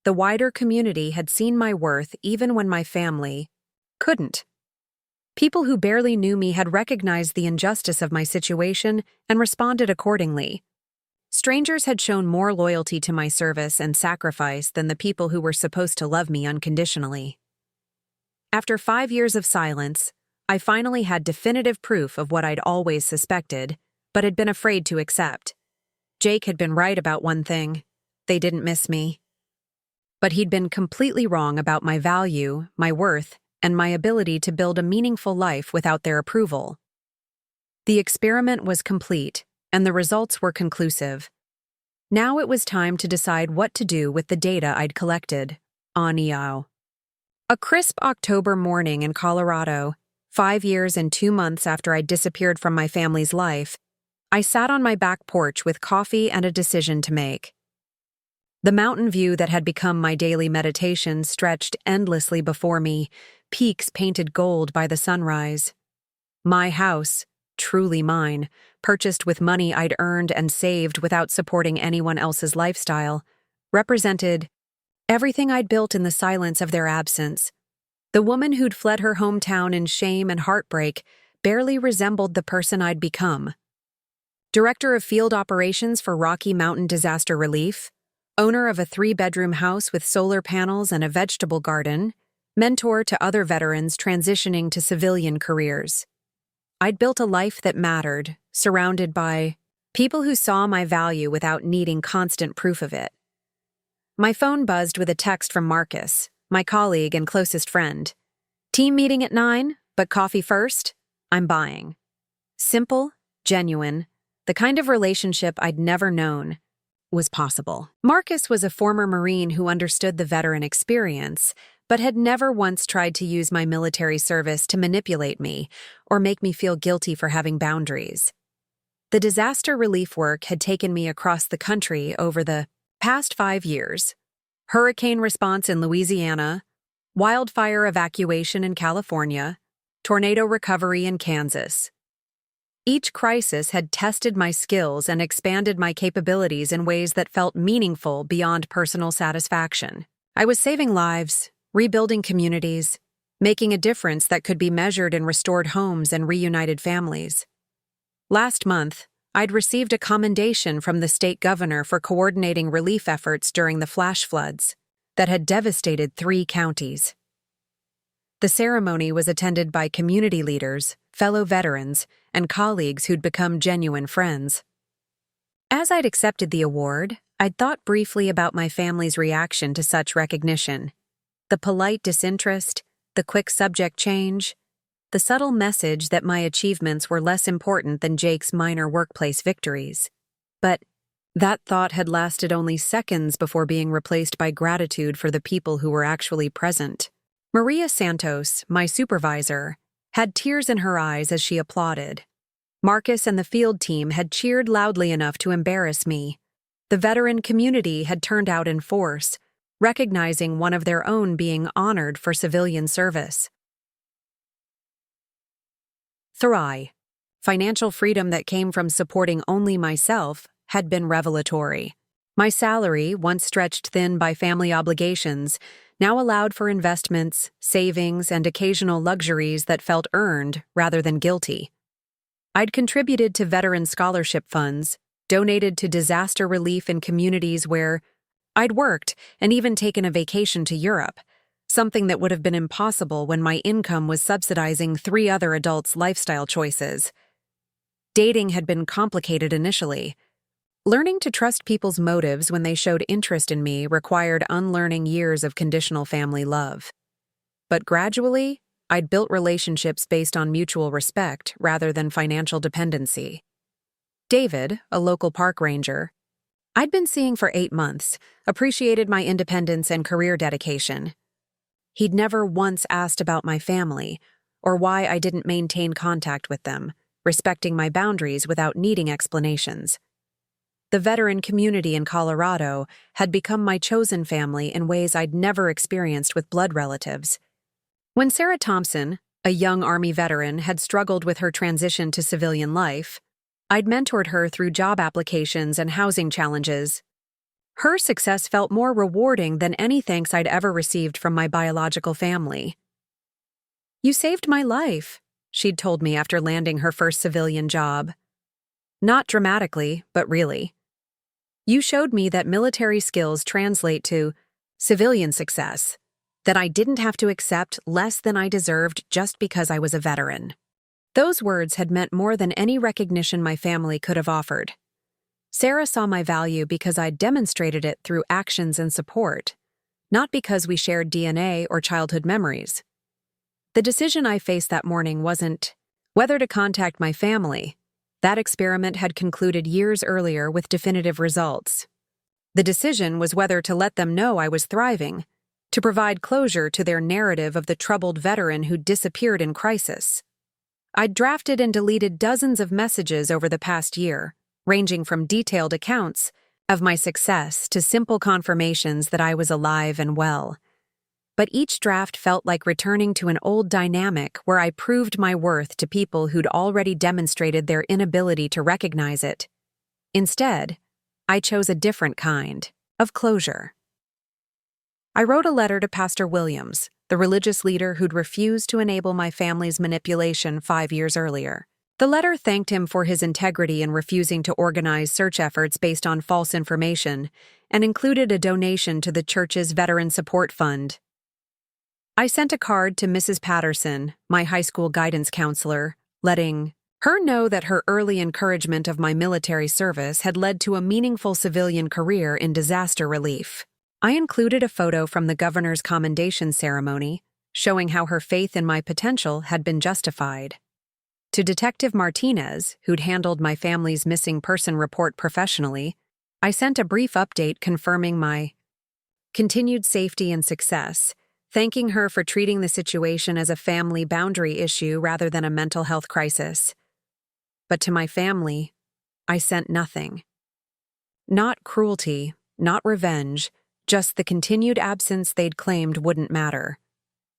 The wider community had seen my worth even when my family couldn't. People who barely knew me had recognized the injustice of my situation and responded accordingly. Strangers had shown more loyalty to my service and sacrifice than the people who were supposed to love me unconditionally. After 5 years of silence, I finally had definitive proof of what I'd always suspected, but had been afraid to accept. Jake had been right about one thing: they didn't miss me. But he'd been completely wrong about my value, my worth, and my ability to build a meaningful life without their approval. The experiment was complete, and the results were conclusive. Now it was time to decide what to do with the data I'd collected. On EO. A crisp October morning in Colorado, 5 years and 2 months after I'd disappeared from my family's life, I sat on my back porch with coffee and a decision to make. The mountain view that had become my daily meditation stretched endlessly before me, peaks painted gold by the sunrise. My house, truly mine, purchased with money I'd earned and saved without supporting anyone else's lifestyle, represented everything I'd built in the silence of their absence. The woman who'd fled her hometown in shame and heartbreak barely resembled the person I'd become. Director of Field Operations for Rocky Mountain Disaster Relief, owner of a 3-bedroom house with solar panels and a vegetable garden, mentor to other veterans transitioning to civilian careers. I'd built a life that mattered, surrounded by people who saw my value without needing constant proof of it. My phone buzzed with a text from Marcus, my colleague and closest friend. Team meeting at 9, but coffee first? I'm buying. Simple, genuine, the kind of relationship I'd never known was possible. Marcus was a former Marine who understood the veteran experience, but had never once tried to use my military service to manipulate me or make me feel guilty for having boundaries. The disaster relief work had taken me across the country over the past 5 years. Hurricane response in Louisiana, wildfire evacuation in California, tornado recovery in Kansas. Each crisis had tested my skills and expanded my capabilities in ways that felt meaningful beyond personal satisfaction. I was saving lives, rebuilding communities, making a difference that could be measured in restored homes and reunited families. Last month, I'd received a commendation from the state governor for coordinating relief efforts during the flash floods that had devastated 3 counties. The ceremony was attended by community leaders, fellow veterans, and colleagues who'd become genuine friends. As I'd accepted the award, I'd thought briefly about my family's reaction to such recognition. The polite disinterest, the quick subject change, the subtle message that my achievements were less important than Jake's minor workplace victories. But that thought had lasted only seconds before being replaced by gratitude for the people who were actually present. Maria Santos, my supervisor, had tears in her eyes as she applauded. Marcus and the field team had cheered loudly enough to embarrass me. The veteran community had turned out in force, recognizing one of their own being honored for civilian service. 3. Financial freedom that came from supporting only myself had been revelatory. My salary, once stretched thin by family obligations, now allowed for investments, savings, and occasional luxuries that felt earned rather than guilty. I'd contributed to veteran scholarship funds, donated to disaster relief in communities where I'd worked, and even taken a vacation to Europe, something that would have been impossible when my income was subsidizing 3 other adults' lifestyle choices. Dating had been complicated initially. Learning to trust people's motives when they showed interest in me required unlearning years of conditional family love. But gradually, I'd built relationships based on mutual respect rather than financial dependency. David, a local park ranger, I'd been seeing for 8 months, appreciated my independence and career dedication. He'd never once asked about my family or why I didn't maintain contact with them, respecting my boundaries without needing explanations. The veteran community in Colorado had become my chosen family in ways I'd never experienced with blood relatives. When Sarah Thompson, a young Army veteran, had struggled with her transition to civilian life, I'd mentored her through job applications and housing challenges. Her success felt more rewarding than any thanks I'd ever received from my biological family. "You saved my life," she'd told me after landing her first civilian job. Not dramatically, but really. "You showed me that military skills translate to civilian success, that I didn't have to accept less than I deserved just because I was a veteran." Those words had meant more than any recognition my family could have offered. Sarah saw my value because I'd demonstrated it through actions and support, not because we shared DNA or childhood memories. The decision I faced that morning wasn't whether to contact my family. That experiment had concluded years earlier with definitive results. The decision was whether to let them know I was thriving, to provide closure to their narrative of the troubled veteran who disappeared in crisis. I'd drafted and deleted dozens of messages over the past year, ranging from detailed accounts of my success to simple confirmations that I was alive and well. But each draft felt like returning to an old dynamic where I proved my worth to people who'd already demonstrated their inability to recognize it. Instead, I chose a different kind of closure. I wrote a letter to Pastor Williams, the religious leader who'd refused to enable my family's manipulation 5 years earlier. The letter thanked him for his integrity in refusing to organize search efforts based on false information and included a donation to the church's Veteran Support Fund. I sent a card to Mrs. Patterson, my high school guidance counselor, letting her know that her early encouragement of my military service had led to a meaningful civilian career in disaster relief. I included a photo from the governor's commendation ceremony, showing how her faith in my potential had been justified. To Detective Martinez, who'd handled my family's missing person report professionally, I sent a brief update confirming my continued safety and success, thanking her for treating the situation as a family boundary issue rather than a mental health crisis. But to my family, I sent nothing. Not cruelty, not revenge, just the continued absence they'd claimed wouldn't matter.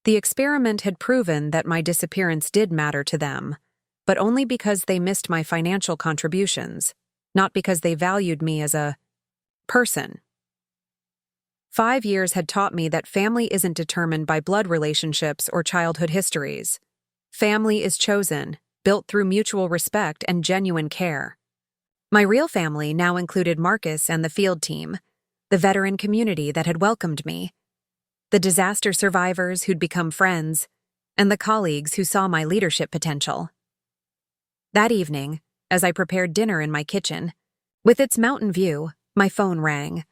The experiment had proven that my disappearance did matter to them, but only because they missed my financial contributions, not because they valued me as a person. 5 years had taught me that family isn't determined by blood relationships or childhood histories. Family is chosen, built through mutual respect and genuine care. My real family now included Marcus and the field team, the veteran community that had welcomed me, the disaster survivors who'd become friends, and the colleagues who saw my leadership potential. That evening, as I prepared dinner in my kitchen, With its mountain view, my phone rang.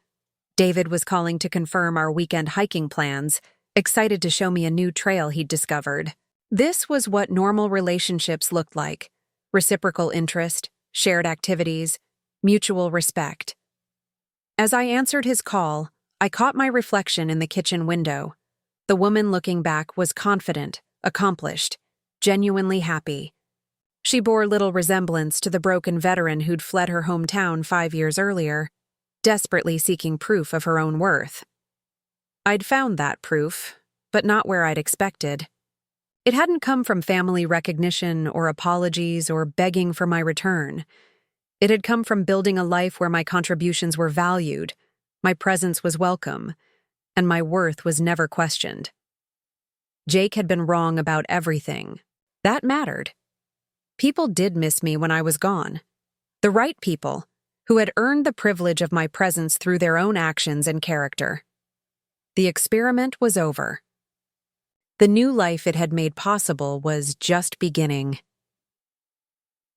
David was calling to confirm our weekend hiking plans, excited to show me a new trail he'd discovered. This was what normal relationships looked like: reciprocal interest, shared activities, mutual respect. As I answered his call, I caught my reflection in the kitchen window. The woman looking back was confident, accomplished, genuinely happy. She bore little resemblance to the broken veteran who'd fled her hometown 5 years earlier, desperately seeking proof of her own worth. I'd found that proof, but not where I'd expected. It hadn't come from family recognition or apologies or begging for my return. It had come from building a life where my contributions were valued, my presence was welcome, and my worth was never questioned. Jake had been wrong about everything. That mattered. People did miss me when I was gone. The right people, who had earned the privilege of my presence through their own actions and character. The experiment was over. The new life it had made possible was just beginning.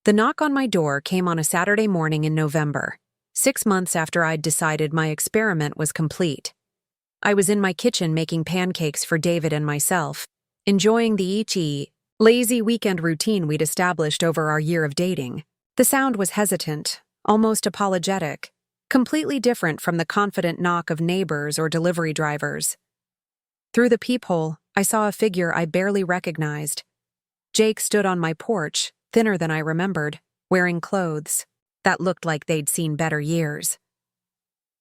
The knock on my door came on a Saturday morning in November, 6 months after I'd decided my experiment was complete. I was in my kitchen making pancakes for David and myself, enjoying the lazy weekend routine we'd established over our year of dating. The sound was hesitant, almost apologetic, completely different from the confident knock of neighbors or delivery drivers. Through the peephole, I saw a figure I barely recognized. Jake stood on my porch, thinner than I remembered, wearing clothes that looked like they'd seen better years.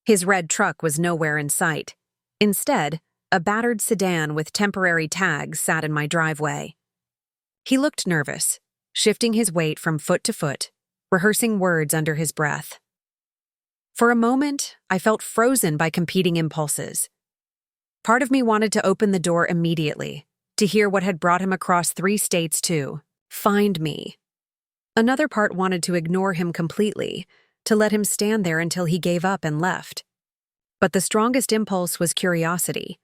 His red truck was nowhere in sight. Instead, a battered sedan with temporary tags sat in my driveway. He looked nervous, shifting his weight from foot to foot, rehearsing words under his breath. For a moment, I felt frozen by competing impulses. Part of me wanted to open the door immediately, to hear what had brought him across 3 states to find me. Another part wanted to ignore him completely, to let him stand there until he gave up and left. But the strongest impulse was curiosity.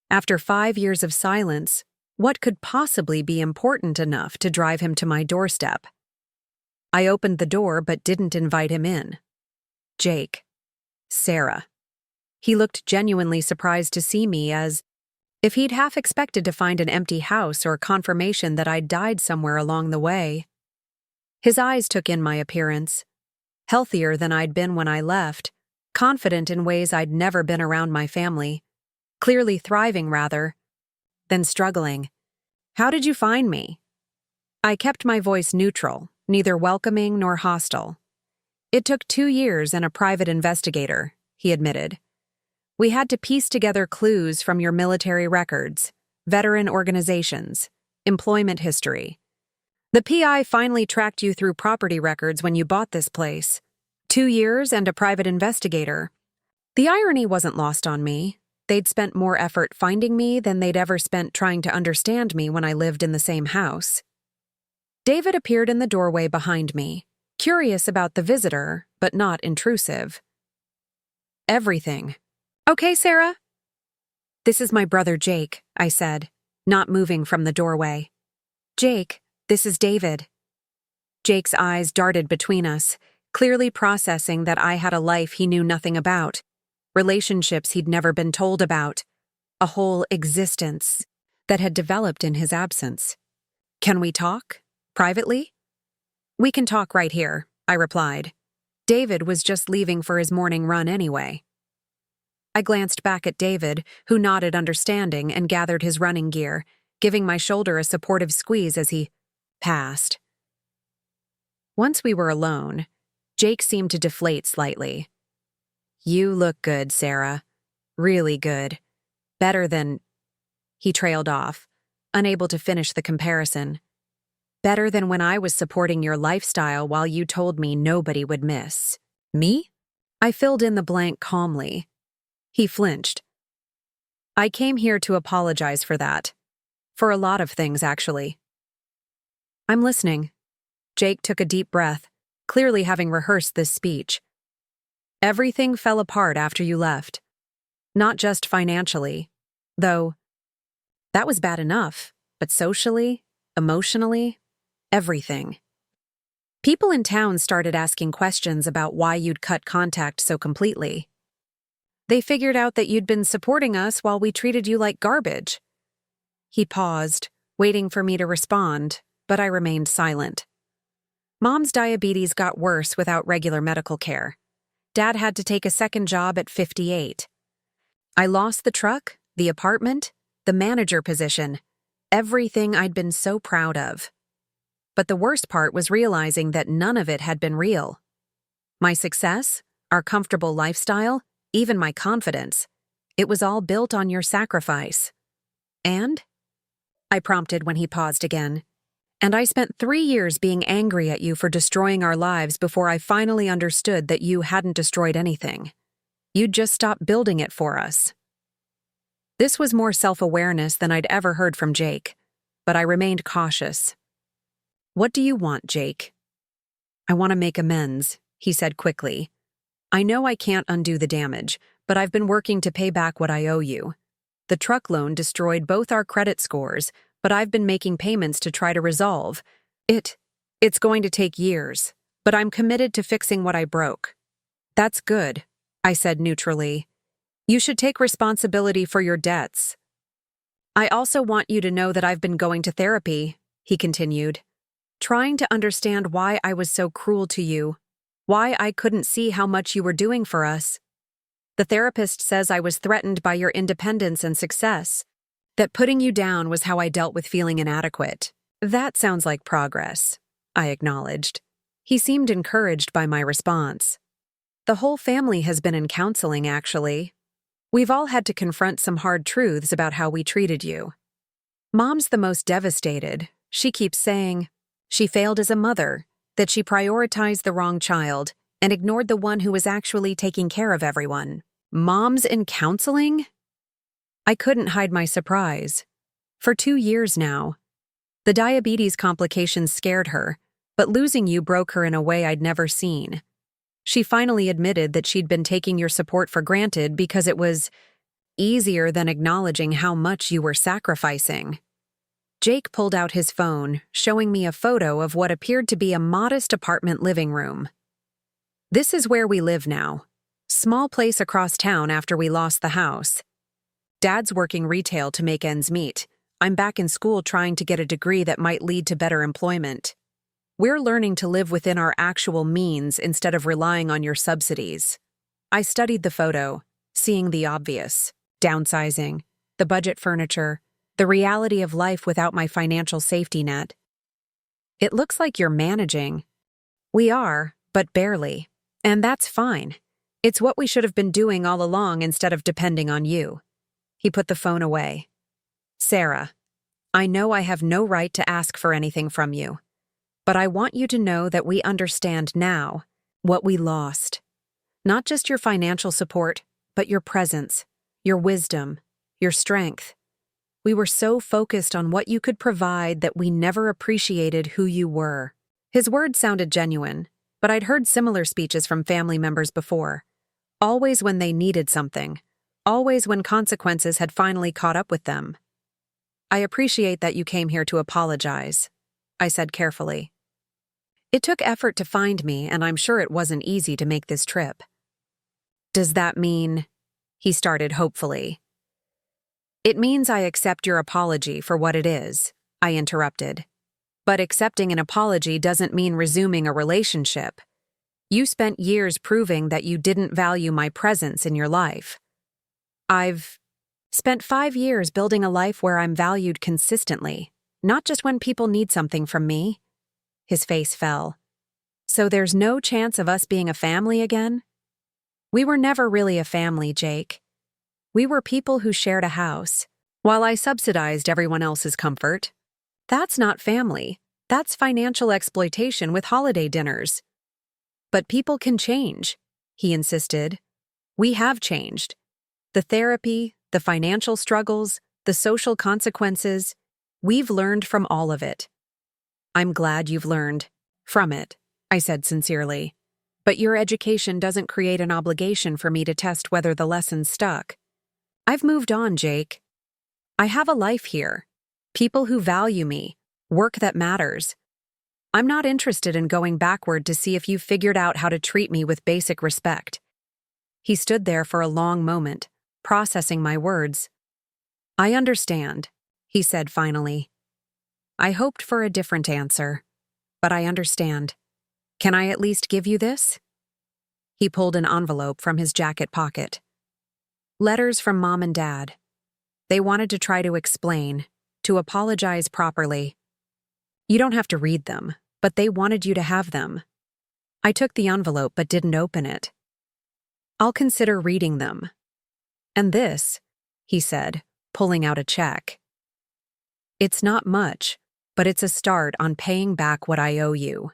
After 5 years of silence, what could possibly be important enough to drive him to my doorstep? I opened the door but didn't invite him in. Jake. Sarah. He looked genuinely surprised to see me, as if he'd half expected to find an empty house or confirmation that I'd died somewhere along the way. His eyes took in my appearance. Healthier than I'd been when I left, confident in ways I'd never been around my family, clearly thriving rather than struggling. "How did you find me?" I kept my voice neutral, neither welcoming nor hostile. "It took 2 years and a private investigator," he admitted. "We had to piece together clues from your military records, veteran organizations, employment history. The PI finally tracked you through property records when you bought this place. 2 years and a private investigator." The irony wasn't lost on me. They'd spent more effort finding me than they'd ever spent trying to understand me when I lived in the same house. David appeared in the doorway behind me, curious about the visitor, but not intrusive. "Everything." "Okay, Sarah." "This is my brother Jake," I said, not moving from the doorway. "Jake, this is David." Jake's eyes darted between us, clearly processing that I had a life he knew nothing about, relationships he'd never been told about, a whole existence that had developed in his absence. "Can we talk? Privately?" "We can talk right here," I replied. David was just leaving for his morning run anyway. I glanced back at David, who nodded understanding and gathered his running gear, giving my shoulder a supportive squeeze as he passed. Once we were alone, Jake seemed to deflate slightly. "You look good, Sarah. Really good. Better than—" He trailed off, unable to finish the comparison. "Better than when I was supporting your lifestyle while you told me nobody would miss." "Me?" I filled in the blank calmly. He flinched. "I came here to apologize for that. For a lot of things, actually." "I'm listening." Jake took a deep breath, clearly having rehearsed this speech. "Everything fell apart after you left. Not just financially, though that was bad enough, but socially, emotionally, everything." People in town started asking questions about why you'd cut contact so completely. They figured out that you'd been supporting us while we treated you like garbage. He paused, waiting for me to respond, but I remained silent. Mom's diabetes got worse without regular medical care. Dad had to take a second job at 58. I lost the truck, the apartment, the manager position, everything I'd been so proud of. But the worst part was realizing that none of it had been real. My success, our comfortable lifestyle, even my confidence, it was all built on your sacrifice. And? I prompted when he paused again. And I spent 3 years being angry at you for destroying our lives before I finally understood that you hadn't destroyed anything. You'd just stopped building it for us. This was more self-awareness than I'd ever heard from Jake, but I remained cautious. What do you want, Jake? I want to make amends, he said quickly. I know I can't undo the damage, but I've been working to pay back what I owe you. The truck loan destroyed both our credit scores, but I've been making payments to try to resolve. It's going to take years, but I'm committed to fixing what I broke. That's good, I said neutrally. You should take responsibility for your debts. I also want you to know that I've been going to therapy, he continued, trying to understand why I was so cruel to you, why I couldn't see how much you were doing for us. The therapist says I was threatened by your independence and success, that putting you down was how I dealt with feeling inadequate. That sounds like progress, I acknowledged. He seemed encouraged by my response. The whole family has been in counseling, actually. We've all had to confront some hard truths about how we treated you. Mom's the most devastated. She keeps saying she failed as a mother, that she prioritized the wrong child and ignored the one who was actually taking care of everyone. Mom's in counseling? I couldn't hide my surprise. For 2 years now. The diabetes complications scared her, but losing you broke her in a way I'd never seen. She finally admitted that she'd been taking your support for granted because it was easier than acknowledging how much you were sacrificing. Jake pulled out his phone, showing me a photo of what appeared to be a modest apartment living room. This is where we live now. Small place across town after we lost the house. Dad's working retail to make ends meet. I'm back in school trying to get a degree that might lead to better employment. We're learning to live within our actual means instead of relying on your subsidies. I studied the photo, seeing the obvious, downsizing, the budget furniture, the reality of life without my financial safety net. It looks like you're managing. We are, but barely. And that's fine. It's what we should have been doing all along instead of depending on you. He put the phone away. Sarah, I know I have no right to ask for anything from you, but I want you to know that we understand now what we lost. Not just your financial support, but your presence, your wisdom, your strength. We were so focused on what you could provide that we never appreciated who you were. His words sounded genuine, but I'd heard similar speeches from family members before. Always when they needed something. Always when consequences had finally caught up with them. I appreciate that you came here to apologize, I said carefully. It took effort to find me, and I'm sure it wasn't easy to make this trip. Does that mean? He started hopefully. It means I accept your apology for what it is, I interrupted. But accepting an apology doesn't mean resuming a relationship. You spent years proving that you didn't value my presence in your life. I've spent 5 years building a life where I'm valued consistently, not just when people need something from me. His face fell. So there's no chance of us being a family again? We were never really a family, Jake. We were people who shared a house, while I subsidized everyone else's comfort. That's not family. That's financial exploitation with holiday dinners. But people can change, he insisted. We have changed. The therapy, the financial struggles, the social consequences, we've learned from all of it. I'm glad you've learned from it, I said sincerely. But your education doesn't create an obligation for me to test whether the lessons stuck. I've moved on, Jake. I have a life here. People who value me, work that matters. I'm not interested in going backward to see if you figured out how to treat me with basic respect. He stood there for a long moment, processing my words. I understand, he said finally. I hoped for a different answer, but I understand. Can I at least give you this? He pulled an envelope from his jacket pocket. Letters from Mom and Dad. They wanted to try to explain, to apologize properly. You don't have to read them, but they wanted you to have them. I took the envelope but didn't open it. I'll consider reading them. And this, he said, pulling out a check. It's not much, but it's a start on paying back what I owe you.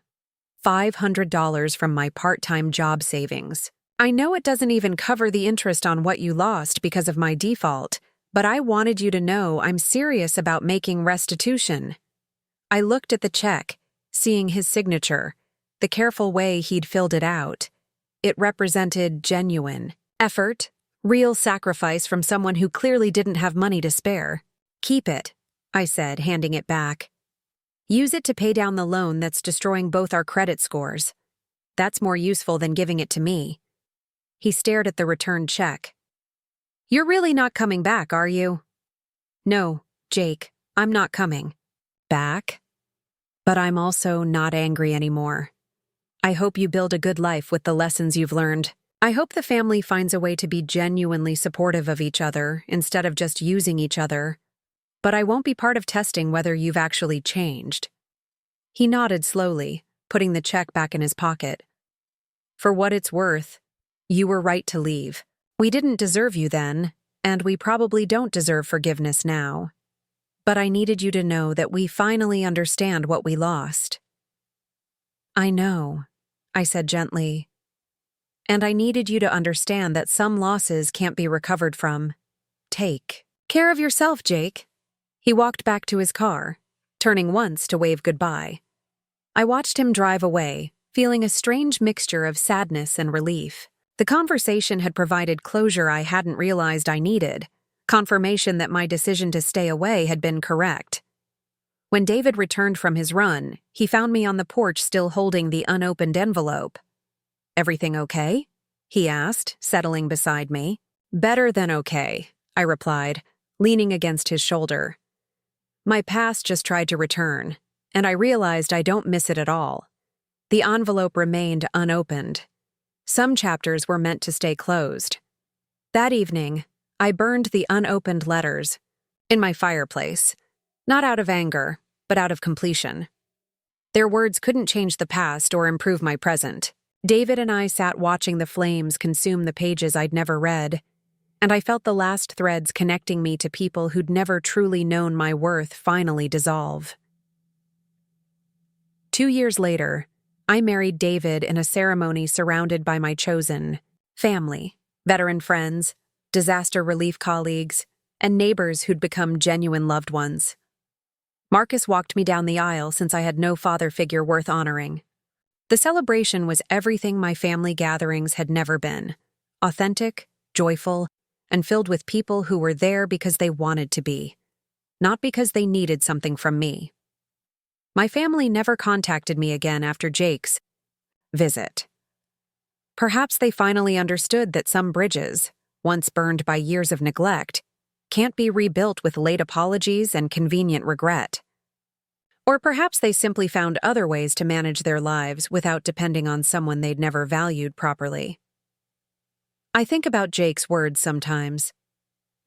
$500 from my part-time job savings. I know it doesn't even cover the interest on what you lost because of my default, but I wanted you to know I'm serious about making restitution. I looked at the check, seeing his signature, the careful way he'd filled it out. It represented genuine effort, real sacrifice from someone who clearly didn't have money to spare. Keep it, I said, handing it back. Use it to pay down the loan that's destroying both our credit scores. That's more useful than giving it to me. He stared at the returned check. You're really not coming back, are you? No, Jake, I'm not coming back. But I'm also not angry anymore. I hope you build a good life with the lessons you've learned. I hope the family finds a way to be genuinely supportive of each other instead of just using each other. But I won't be part of testing whether you've actually changed. He nodded slowly, putting the check back in his pocket. For what it's worth, you were right to leave. We didn't deserve you then, and we probably don't deserve forgiveness now. But I needed you to know that we finally understand what we lost. I know, I said gently. And I needed you to understand that some losses can't be recovered from. Take care of yourself, Jake. He walked back to his car, turning once to wave goodbye. I watched him drive away, feeling a strange mixture of sadness and relief. The conversation had provided closure I hadn't realized I needed, confirmation that my decision to stay away had been correct. When David returned from his run, he found me on the porch still holding the unopened envelope. Everything okay? He asked, settling beside me. Better than okay, I replied, leaning against his shoulder. My past just tried to return, and I realized I don't miss it at all. The envelope remained unopened. Some chapters were meant to stay closed. That evening, I burned the unopened letters in my fireplace, not out of anger, but out of completion. Their words couldn't change the past or improve my present. David and I sat watching the flames consume the pages I'd never read, and I felt the last threads connecting me to people who'd never truly known my worth finally dissolve. 2 years later, I married David in a ceremony surrounded by my chosen family, veteran friends, disaster relief colleagues, and neighbors who'd become genuine loved ones. Marcus walked me down the aisle since I had no father figure worth honoring. The celebration was everything my family gatherings had never been: authentic, joyful, and filled with people who were there because they wanted to be, not because they needed something from me. My family never contacted me again after Jake's visit. Perhaps they finally understood that some bridges, once burned by years of neglect, can't be rebuilt with late apologies and convenient regret. Or perhaps they simply found other ways to manage their lives without depending on someone they'd never valued properly. I think about Jake's words sometimes.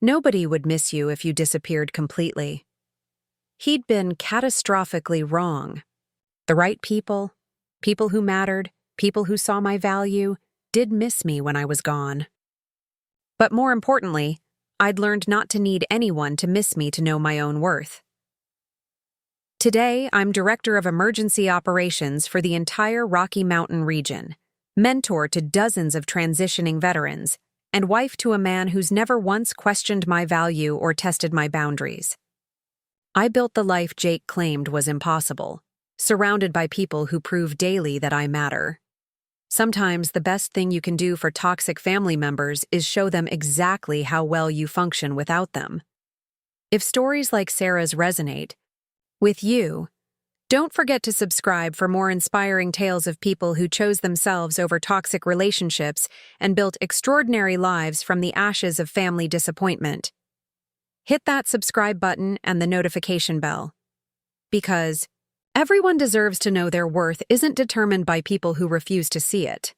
Nobody would miss you if you disappeared completely. He'd been catastrophically wrong. The right people, people who mattered, people who saw my value, did miss me when I was gone. But more importantly, I'd learned not to need anyone to miss me to know my own worth. Today, I'm Director of Emergency Operations for the entire Rocky Mountain region, mentor to dozens of transitioning veterans, and wife to a man who's never once questioned my value or tested my boundaries. I built the life Jake claimed was impossible, surrounded by people who prove daily that I matter. Sometimes the best thing you can do for toxic family members is show them exactly how well you function without them. If stories like Sarah's resonate with you, Don't forget to subscribe for more inspiring tales of people who chose themselves over toxic relationships and built extraordinary lives from the ashes of family disappointment. Hit that subscribe button and the notification bell. Because everyone deserves to know their worth isn't determined by people who refuse to see it.